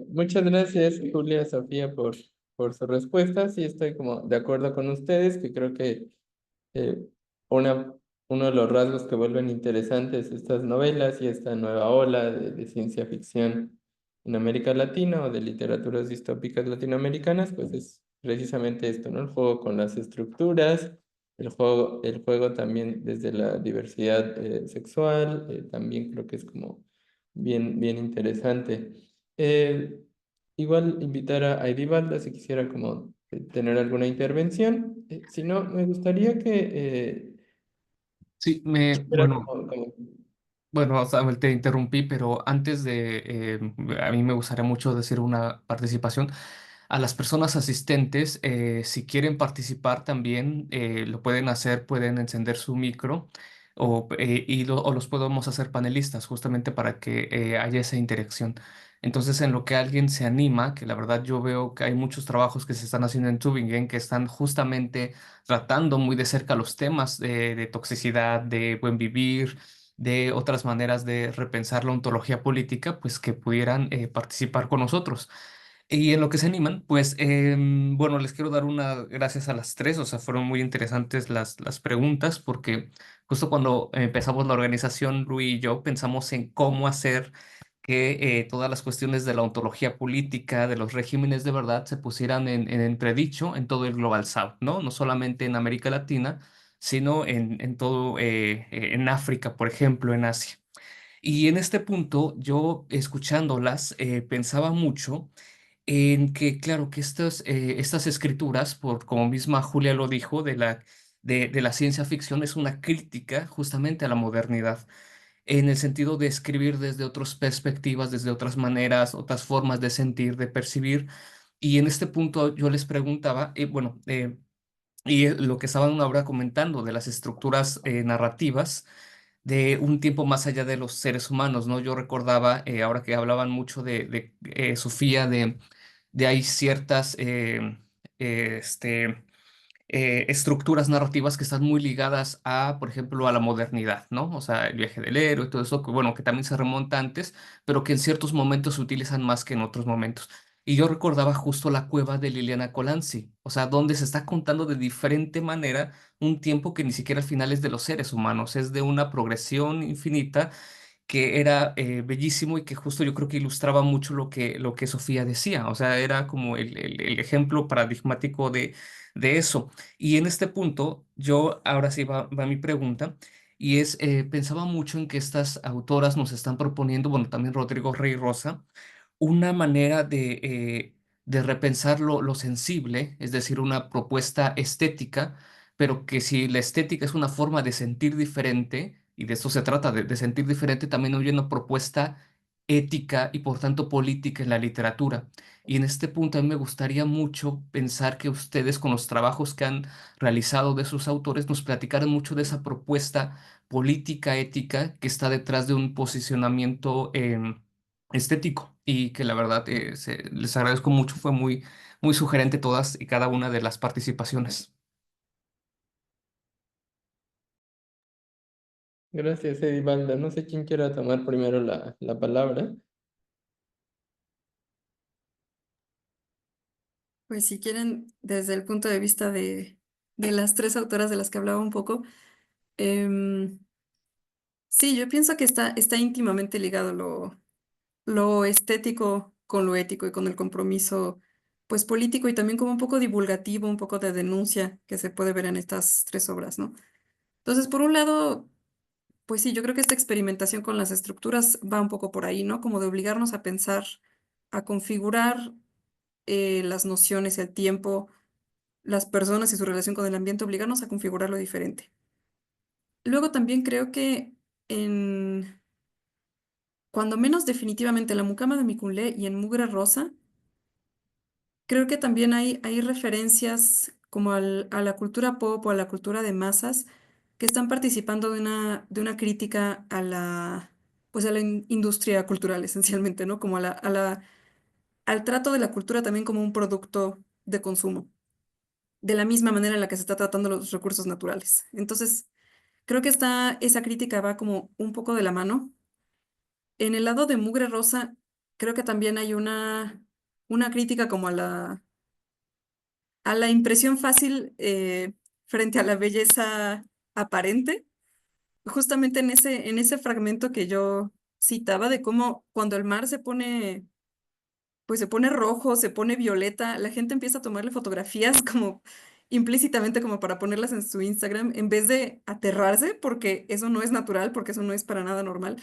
Muchas gracias, Julia, Sofía, por sus respuestas. Sí, estoy como de acuerdo con ustedes, que creo que eh, una, uno de los rasgos que vuelven interesantes estas novelas y esta nueva ola de ciencia ficción en América Latina o de literaturas distópicas latinoamericanas, pues es precisamente esto, ¿no? El juego con las estructuras, el juego también desde la diversidad sexual, también creo que es como bien interesante. Eh, Igual invitar a Edivalda si quisiera como tener alguna intervención. Si no, me gustaría que Sí, era bueno, como bueno, Samuel, te interrumpí, pero antes de, a mí me gustaría mucho decir una participación. A las personas asistentes, si quieren participar también, lo pueden hacer, pueden encender su micro o los podemos hacer panelistas justamente para que haya esa interacción. Entonces, en lo que alguien se anima, que la verdad yo veo que hay muchos trabajos que se están haciendo en Tübingen que están justamente tratando muy de cerca los temas de toxicidad, de buen vivir, de otras maneras de repensar la ontología política, pues que pudieran participar con nosotros. Y en lo que se animan, pues bueno, les quiero dar una gracias a las tres, o sea, fueron muy interesantes las preguntas, porque justo cuando empezamos la organización, Rui y yo pensamos en cómo hacer que todas las cuestiones de la ontología política, de los regímenes de verdad, se pusieran en entredicho en todo el Global South, ¿no? No solamente en América Latina, sino en todo, en África, por ejemplo, en Asia. Y en este punto, yo escuchándolas, pensaba mucho en que, claro, que estas escrituras, por como misma Julia lo dijo, de la ciencia ficción, es una crítica justamente a la modernidad, en el sentido de escribir desde otras perspectivas, desde otras maneras, otras formas de sentir, de percibir. Y en este punto yo les preguntaba, bueno, lo que estaban ahora comentando de las estructuras narrativas de un tiempo más allá de los seres humanos, ¿no? Yo recordaba, ahora que hablaban mucho de Sofía, de hay ciertas estructuras narrativas que están muy ligadas a, por ejemplo, a la modernidad, ¿no? O sea, el viaje del héroe y todo eso, que bueno, que también se remonta antes, pero que en ciertos momentos se utilizan más que en otros momentos. Y yo recordaba justo la cueva de Liliana Colanzi, o sea, donde se está contando de diferente manera un tiempo que ni siquiera al final es de los seres humanos, es de una progresión infinita que era bellísimo y que justo yo creo que ilustraba mucho lo que Sofía decía, o sea, era como el ejemplo paradigmático de eso. Y en este punto, yo ahora sí va mi pregunta, y es, pensaba mucho en que estas autoras nos están proponiendo, bueno, también Rodrigo Rey Rosa, una manera de repensar lo sensible, es decir, una propuesta estética, pero que si la estética es una forma de sentir diferente, y de eso se trata, de sentir diferente, también hay una propuesta ética y por tanto política en la literatura. Y en este punto a mí me gustaría mucho pensar que ustedes con los trabajos que han realizado de sus autores nos platicaran mucho de esa propuesta política, ética, que está detrás de un posicionamiento estético y que la verdad les agradezco mucho, fue muy sugerente todas y cada una de las participaciones. gracias, Edivalda. No sé quién quiera tomar primero la palabra. Pues si quieren, desde el punto de vista de las tres autoras de las que hablaba un poco, em, sí, yo pienso que está íntimamente ligado lo estético con lo ético y con el compromiso, pues político y también como un poco divulgativo, un poco de denuncia que se puede ver en estas tres obras, ¿no? Entonces, por un lado, pues sí, yo creo que esta experimentación con las estructuras va un poco por ahí, ¿no? Como de obligarnos a pensar, a configurar las nociones, el tiempo, las personas y su relación con el ambiente, obligarnos a configurarlo diferente. Luego también creo que en cuando menos definitivamente en La mucama de Mikunlé y en Mugre Rosa, creo que también hay referencias como a la cultura pop o a la cultura de masas que están participando de una crítica a pues a la industria cultural esencialmente, ¿no? Como al trato de la cultura también como un producto de consumo, de la misma manera en la que se está tratando los recursos naturales. Entonces, creo que esa crítica va como un poco de la mano. En el lado de Mugre Rosa, creo que también hay una crítica como a la impresión fácil frente a la belleza aparente. Justamente en ese fragmento que yo citaba de cómo cuando el mar pues se pone rojo, se pone violeta, la gente empieza a tomarle fotografías como implícitamente como para ponerlas en su Instagram en vez de aterrarse porque eso no es natural, porque eso no es para nada normal.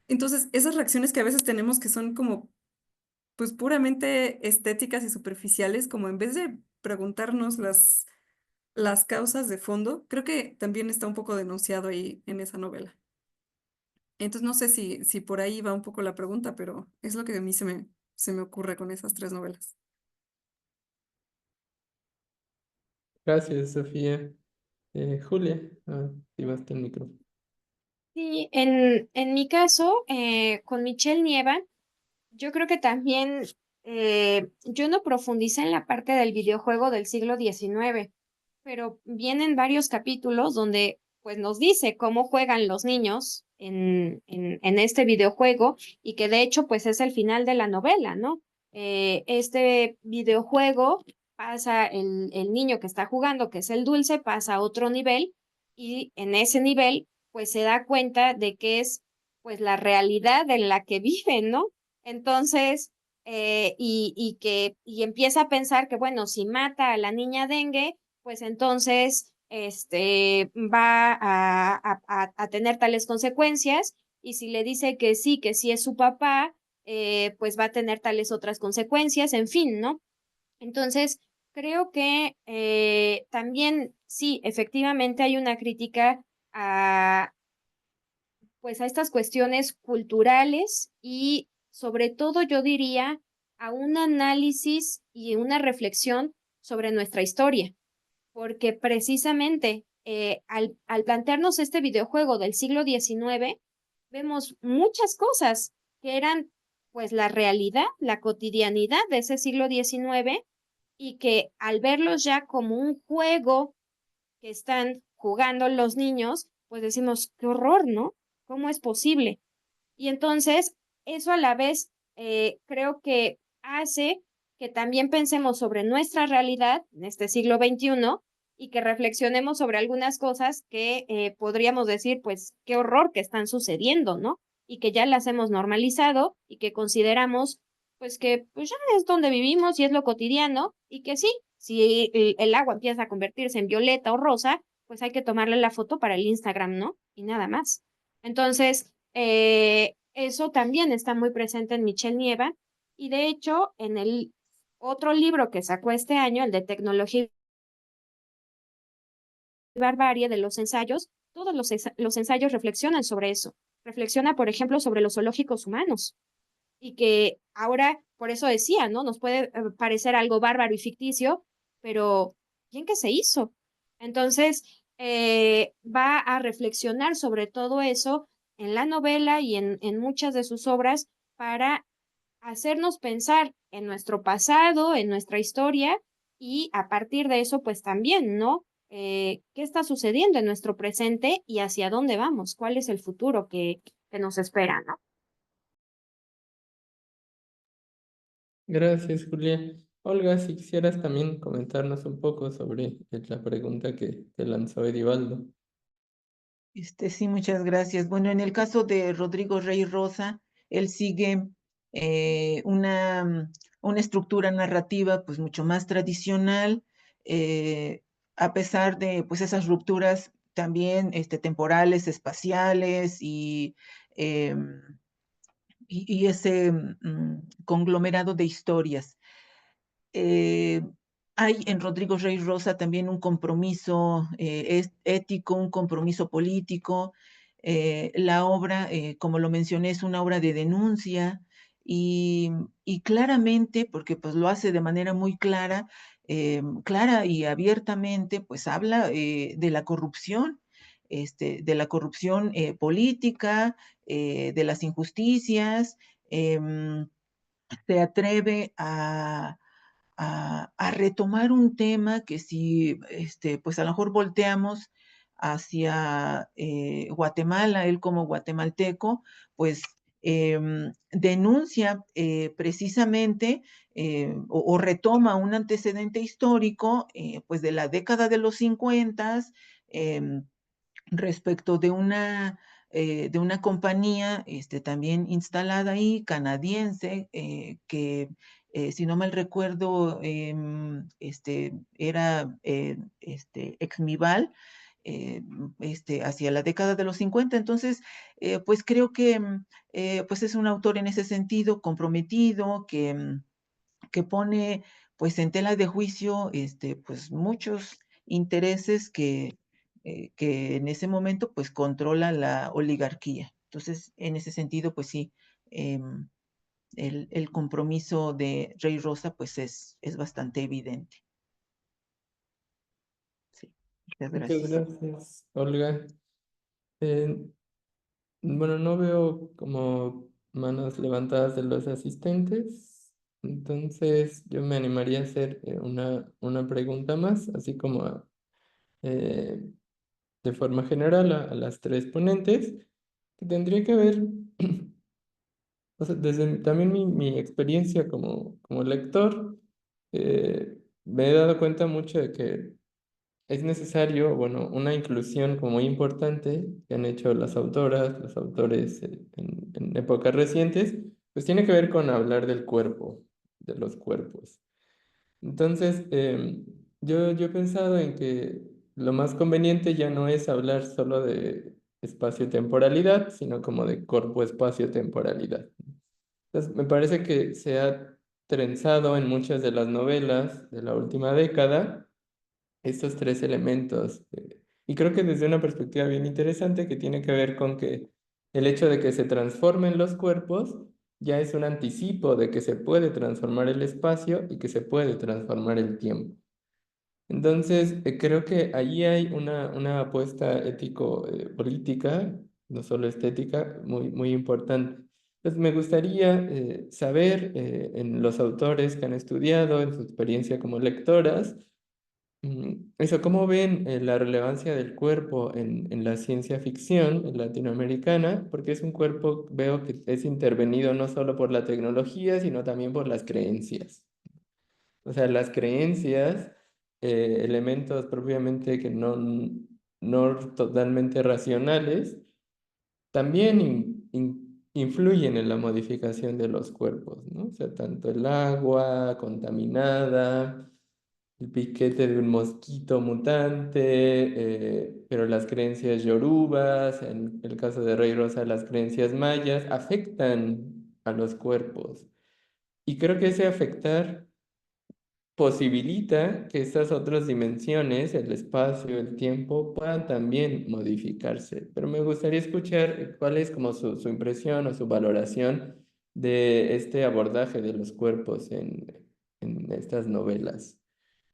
Entonces, esas reacciones que a veces tenemos que son como pues puramente estéticas y superficiales, como en vez de preguntarnos las causas de fondo, creo que también está un poco denunciado ahí en esa novela. Entonces no sé si por ahí va un poco la pregunta, pero es lo que a mí se me ocurre con esas tres novelas. Gracias, Sofía. Julia, activaste el micrófono. Sí, en mi caso, con Michelle Nieva, yo creo que también yo no profundicé en la parte del videojuego del siglo XIX, pero vienen varios capítulos donde pues nos dice cómo juegan los niños en este videojuego y que de hecho pues es el final de la novela, ¿no? Este videojuego pasa el niño que está jugando, que es el dulce, pasa a otro nivel y en ese nivel pues se da cuenta de que es pues la realidad en la que vive, ¿no? Entonces, y empieza a pensar que, bueno, si mata a la niña dengue, pues entonces va a tener tales consecuencias, y si le dice que sí es su papá, pues va a tener tales otras consecuencias, en fin, ¿no? Entonces, creo que también, sí, efectivamente hay una crítica a, pues a estas cuestiones culturales y sobre todo yo diría a un análisis y una reflexión sobre nuestra historia, porque precisamente al plantearnos este videojuego del siglo XIX, vemos muchas cosas que eran pues la realidad, la cotidianidad de ese siglo XIX y que al verlos ya como un juego que están jugando los niños, pues decimos, qué horror, ¿no? ¿Cómo es posible? Y entonces, eso a la vez creo que hace que también pensemos sobre nuestra realidad en este siglo XXI y que reflexionemos sobre algunas cosas que podríamos decir, pues, qué horror que están sucediendo, ¿no? Y que ya las hemos normalizado y que consideramos, pues, que pues ya es donde vivimos y es lo cotidiano y que sí, si el agua empieza a convertirse en violeta o rosa, pues hay que tomarle la foto para el Instagram, ¿no? Y nada más. Entonces, eso también está muy presente en Michelle Nieva y de hecho en el otro libro que sacó este año, el de Tecnología y Barbarie de los ensayos, todos los ensayos reflexionan sobre eso. Reflexiona, por ejemplo, sobre los zoológicos humanos y que ahora, por eso decía, ¿no? Nos puede parecer algo bárbaro y ficticio, pero ¿bien que se hizo? Entonces, va a reflexionar sobre todo eso en la novela y en muchas de sus obras para hacernos pensar en nuestro pasado, en nuestra historia y a partir de eso, pues también, ¿no? ¿Qué está sucediendo en nuestro presente y hacia dónde vamos? ¿Cuál es el futuro que nos espera, ¿no? Gracias, Julia. Olga, si quisieras también comentarnos un poco sobre la pregunta que te lanzó Edivaldo. Sí, muchas gracias. Bueno, en el caso de Rodrigo Rey Rosa, él sigue una estructura narrativa pues mucho más tradicional, a pesar de pues esas rupturas también temporales, espaciales em, y ese conglomerado de historias. Eh, Hay en Rodrigo Rey Rosa también un compromiso ético, un compromiso político. La obra, como lo mencioné, es una obra de denuncia y claramente, porque pues lo hace de manera muy clara, clara y abiertamente, pues habla de la corrupción política, de las injusticias, se atreve a retomar un tema que si, pues a lo mejor volteamos hacia Guatemala, él como guatemalteco, pues denuncia precisamente o retoma un antecedente histórico, pues de la década de los 50, respecto de una compañía también instalada ahí, canadiense, que si no mal recuerdo, era Exmival, hacia la década de los 50. Entonces, pues creo que pues es un autor en ese sentido comprometido, que pone pues en tela de juicio pues muchos intereses que en ese momento pues controla la oligarquía. Entonces, en ese sentido, pues sí, el compromiso de Rey Rosa pues es bastante evidente. Sí, muchas Muchas gracias. gracias, Olga. Eh, bueno, no veo como manos levantadas de los asistentes, entonces yo me animaría a hacer una pregunta más, así como eh, de forma general a las tres ponentes, que tendría que ver, o sea, desde también mi experiencia como lector, me he dado cuenta mucho de que es necesario, bueno, una inclusión como muy importante que han hecho las autoras, los autores en épocas recientes, pues tiene que ver con hablar del cuerpo, de los cuerpos. Entonces, yo he pensado en que lo más conveniente ya no es hablar solo de espacio-temporalidad, sino como de corpo-espacio-temporalidad. Entonces, me parece que se ha trenzado en muchas de las novelas de la última década estos tres elementos. Y creo que desde una perspectiva bien interesante que tiene que ver con que el hecho de que se transformen los cuerpos ya es un anticipo de que se puede transformar el espacio y que se puede transformar el tiempo. Entonces, creo que allí hay una apuesta ético-política, no solo estética, muy importante. Entonces, me gustaría saber en los autores que han estudiado, en su experiencia como lectoras, eso, ¿cómo ven la relevancia del cuerpo en la ciencia ficción latinoamericana? Porque es un cuerpo, veo que es intervenido no solo por la tecnología, sino también por las creencias. O sea, las creencias, elementos propiamente que no totalmente racionales, también influyen en la modificación de los cuerpos, ¿no? O sea, tanto el agua contaminada, el piquete de un mosquito mutante, pero las creencias yorubas, en el caso de Rey Rosa, las creencias mayas, afectan a los cuerpos. Y creo que ese afectar posibilita que estas otras dimensiones, el espacio, el tiempo, puedan también modificarse. Pero me gustaría escuchar cuál es como su impresión o su valoración de este abordaje de los cuerpos en estas novelas.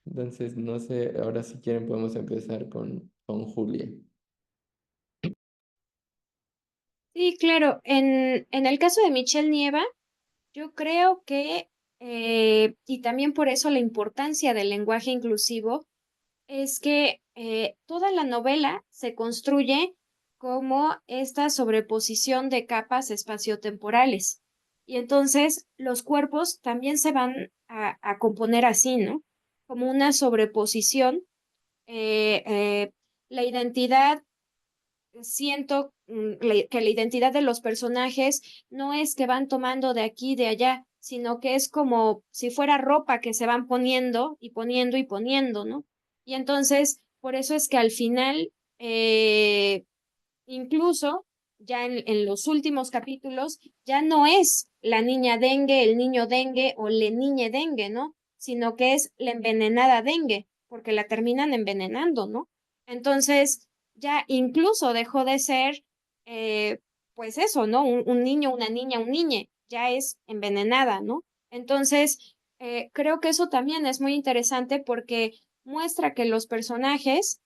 Entonces, no sé, ahora si quieren podemos empezar con Julia. Sí, claro. En el caso de Michelle Nieva, yo creo que, y también por eso la importancia del lenguaje inclusivo, es que toda la novela se construye como esta sobreposición de capas espaciotemporales. Y entonces los cuerpos también se van a componer así, ¿no? Como una sobreposición. eh, eh, la identidad siento que la identidad de los personajes no es que van tomando de aquí y de allá, sino que es como si fuera ropa que se van poniendo y poniendo y poniendo, ¿no? Y entonces, por eso es que al final, incluso ya en los últimos capítulos, ya no es la niña dengue, el niño dengue o le niñe dengue, ¿no? Sino que es la envenenada dengue, porque la terminan envenenando, ¿no? Entonces, ya incluso dejó de ser eh, pues eso, ¿no? Un niño, una niña, un niñe, ya es envenenada, ¿no? Entonces, creo que eso también es muy interesante porque muestra que los personajes,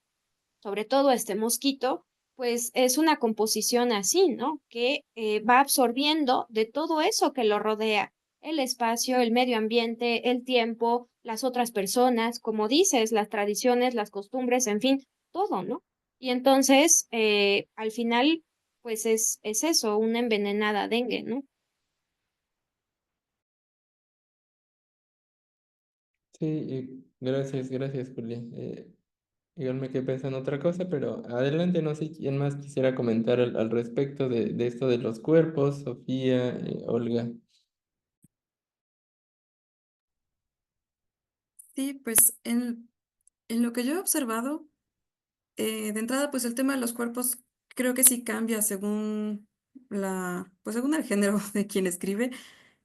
sobre todo este mosquito, pues es una composición así, ¿no? Que va absorbiendo de todo eso que lo rodea, el espacio, el medio ambiente, el tiempo, las otras personas, como dices, las tradiciones, las costumbres, en fin, todo, ¿no? Y entonces, al final, pues es eso, una envenenada dengue, ¿no? Sí, gracias, Julia. Igual me quedé pensando otra cosa, pero adelante, no sé quién más quisiera comentar al respecto de esto de los cuerpos, Sofía, Olga. Sí, pues en lo que yo he observado, de entrada, pues el tema de los cuerpos creo que sí cambia según pues según el género de quien escribe.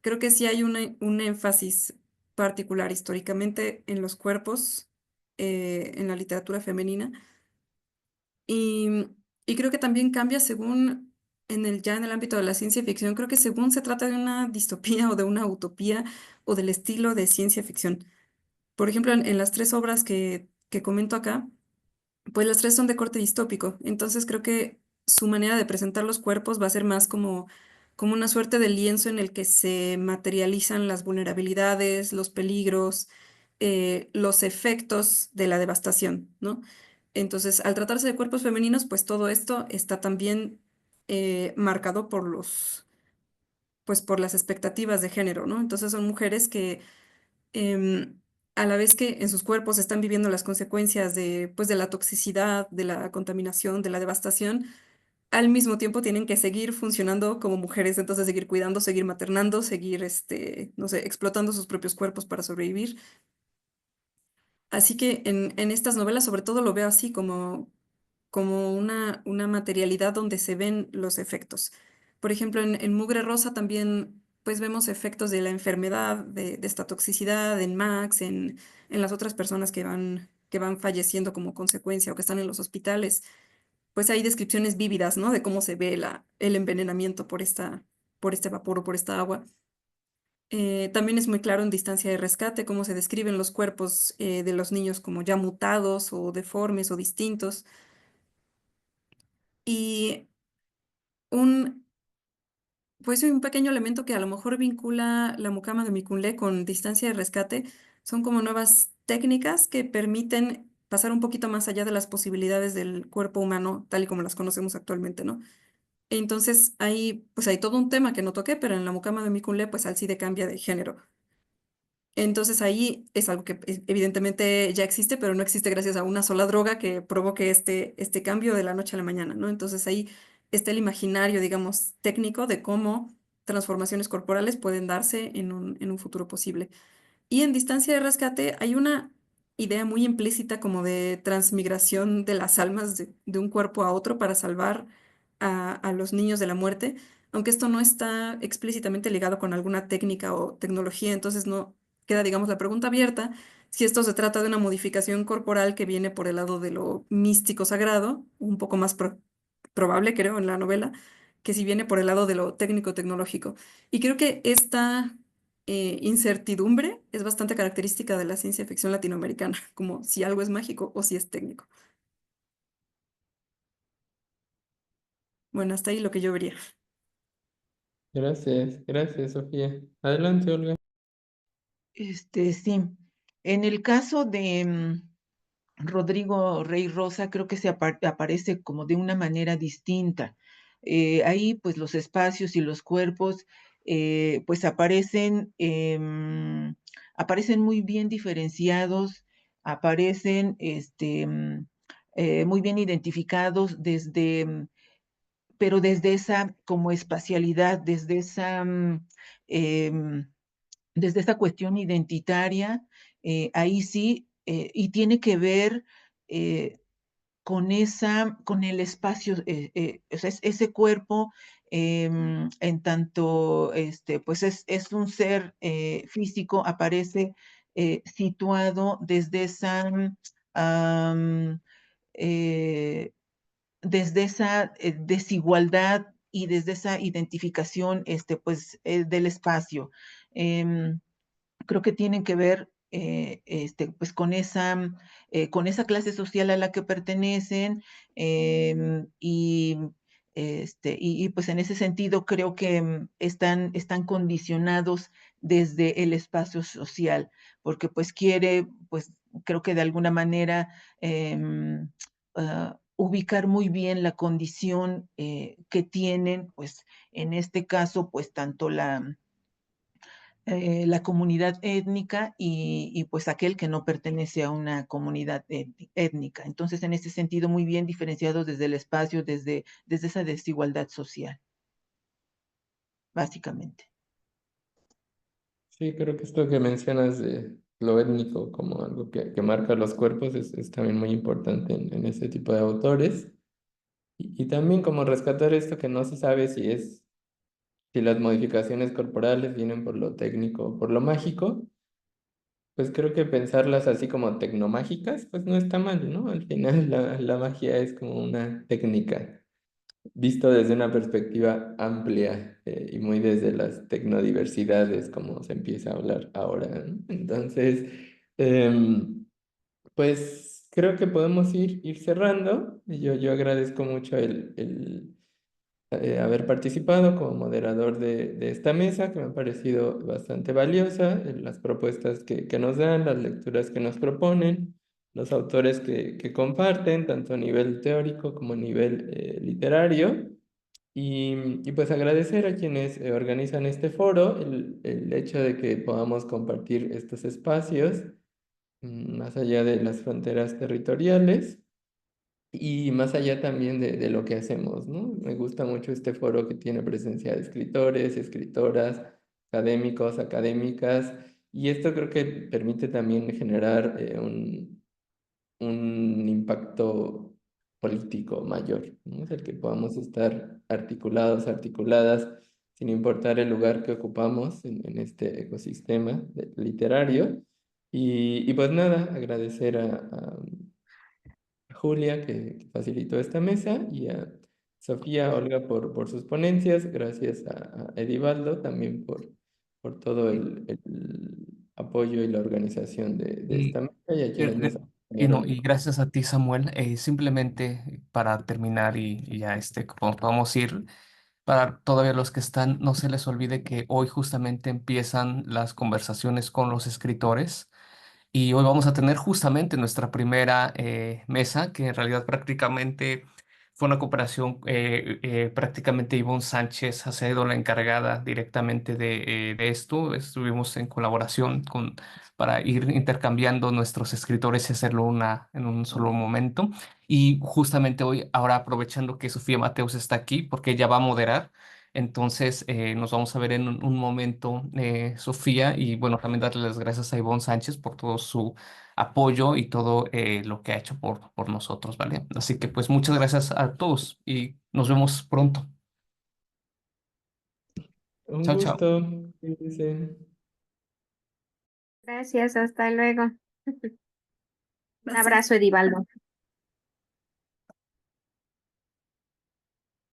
Creo que sí hay un énfasis particular históricamente en los cuerpos, en la literatura femenina. Y, y creo que también cambia según, ya en el ámbito de la ciencia ficción, creo que según se trata de una distopía o de una utopía o del estilo de ciencia ficción. Por ejemplo, en las tres obras que comento acá, pues las tres son de corte distópico, entonces creo que su manera de presentar los cuerpos va a ser más como una suerte de lienzo en el que se materializan las vulnerabilidades, los peligros, los efectos de la devastación, ¿no? Entonces, al tratarse de cuerpos femeninos, pues todo esto está también marcado pues por las expectativas de género, ¿no? Entonces son mujeres que em, a la vez que en sus cuerpos están viviendo las consecuencias pues, de la toxicidad, de la contaminación, de la devastación, al mismo tiempo tienen que seguir funcionando como mujeres, entonces seguir cuidando, seguir maternando, seguir, no sé, explotando sus propios cuerpos para sobrevivir. Así que en estas novelas sobre todo lo veo así como una materialidad donde se ven los efectos. Por ejemplo, en Mugre Rosa también pues vemos efectos de la enfermedad, de esta toxicidad, en Max, en las otras personas que van falleciendo como consecuencia o que están en los hospitales. Pues hay descripciones vívidas, ¿no? De cómo se ve el envenenamiento por este vapor o por esta agua. También es muy claro en Distancia de Rescate cómo se describen los cuerpos de los niños como ya mutados o deformes o distintos. Y un, pues un pequeño elemento que a lo mejor vincula la mucama de Mikunlé con Distancia de Rescate son como nuevas técnicas que permiten pasar un poquito más allá de las posibilidades del cuerpo humano tal y como las conocemos actualmente, ¿no? Entonces pues hay todo un tema que no toqué, pero en la mucama de Mikunlé pues Alcide cambia de género. Entonces ahí es algo que evidentemente ya existe, pero no existe gracias a una sola droga que provoque este cambio de la noche a la mañana, ¿no? Entonces ahí está el imaginario, digamos, técnico de cómo transformaciones corporales pueden darse en un futuro posible. Y en Distancia de Rescate hay una idea muy implícita como de transmigración de las almas de un cuerpo a otro para salvar a los niños de la muerte, aunque esto no está explícitamente ligado con alguna técnica o tecnología, entonces no queda, digamos, la pregunta abierta si esto se trata de una modificación corporal que viene por el lado de lo místico sagrado, un poco más probable, creo, en la novela, que si viene por el lado de lo técnico tecnológico. Y creo que esta incertidumbre es bastante característica de la ciencia ficción latinoamericana, como si algo es mágico o si es técnico. Bueno, hasta ahí lo que yo vería. Gracias, Sofía. Adelante, Olga. Sí, en el caso de Rodrigo Rey Rosa, creo que se aparece como de una manera distinta. Ahí, pues los espacios y los cuerpos, pues aparecen muy bien diferenciados, aparecen muy bien identificados pero desde esa como espacialidad, em, desde esa cuestión identitaria, ahí sí, y tiene que ver eh, con el espacio, o sea, ese cuerpo, en tanto, pues es un ser físico, aparece situado desde esa, am, eh, desde esa desigualdad y desde esa identificación pues, del espacio. Creo que tienen que ver pues con esa clase social a la que pertenecen y pues en ese sentido creo que están condicionados desde el espacio social, porque pues pues creo que de alguna manera ubicar muy bien la condición que tienen, pues en este caso, pues tanto la comunidad étnica y pues aquel que no pertenece a una comunidad étnica. Entonces, en ese sentido, muy bien diferenciados desde el espacio, desde esa desigualdad social, básicamente. Sí, creo que esto que mencionas de lo étnico como algo que marca los cuerpos es también muy importante en este tipo de autores. Y también como rescatar esto que no se sabe si las modificaciones corporales vienen por lo técnico o por lo mágico, pues creo que pensarlas así como tecnomágicas, pues no está mal, ¿no? Al final la magia es como una técnica, visto desde una perspectiva amplia y muy desde las tecnodiversidades, como se empieza a hablar ahora, ¿no? Entonces, pues creo que podemos ir cerrando. Yo agradezco mucho haber participado como moderador de esta mesa, que me ha parecido bastante valiosa, las propuestas que nos dan, las lecturas que nos proponen, los autores que comparten, tanto a nivel teórico como a nivel literario. Y pues agradecer a quienes organizan este foro el hecho de que podamos compartir estos espacios más allá de las fronteras territoriales. Y más allá también de lo que hacemos, ¿no? Me gusta mucho este foro que tiene presencia de escritores, escritoras, académicos, académicas, y esto creo que permite también generar un impacto político mayor, ¿no? Es el que podamos estar articulados, articuladas, sin importar el lugar que ocupamos en este ecosistema literario. Y pues nada, agradecer a Julia que facilitó esta mesa y a Sofía, Olga por sus ponencias, gracias a Edivaldo también por todo el apoyo y la organización de Y, esta mesa y a quienes nos eh, y no, acompañaron. y gracias a ti, Samuel. Simplemente para terminar y ya como podamos ir, para todavía los que están, no se les olvide que hoy justamente empiezan las conversaciones con los escritores. Y hoy vamos a tener justamente nuestra primera mesa, que en realidad prácticamente fue una cooperación, prácticamente Ivonne Sánchez ha sido la encargada directamente de esto. Estuvimos en colaboración para ir intercambiando nuestros escritores y hacerlo en un solo momento. Y justamente hoy, ahora aprovechando que Sofía Mateus está aquí, porque ella va a moderar. Entonces, nos vamos a ver en un momento, Sofía, y bueno, también darle las gracias a Ivonne Sánchez por todo su apoyo y todo lo que ha hecho por nosotros, ¿vale? Así que pues muchas gracias a todos y nos vemos pronto. Un Chao, chao. gusto. Cuídense. Gracias, hasta luego. Un Gracias. abrazo, Edivaldo.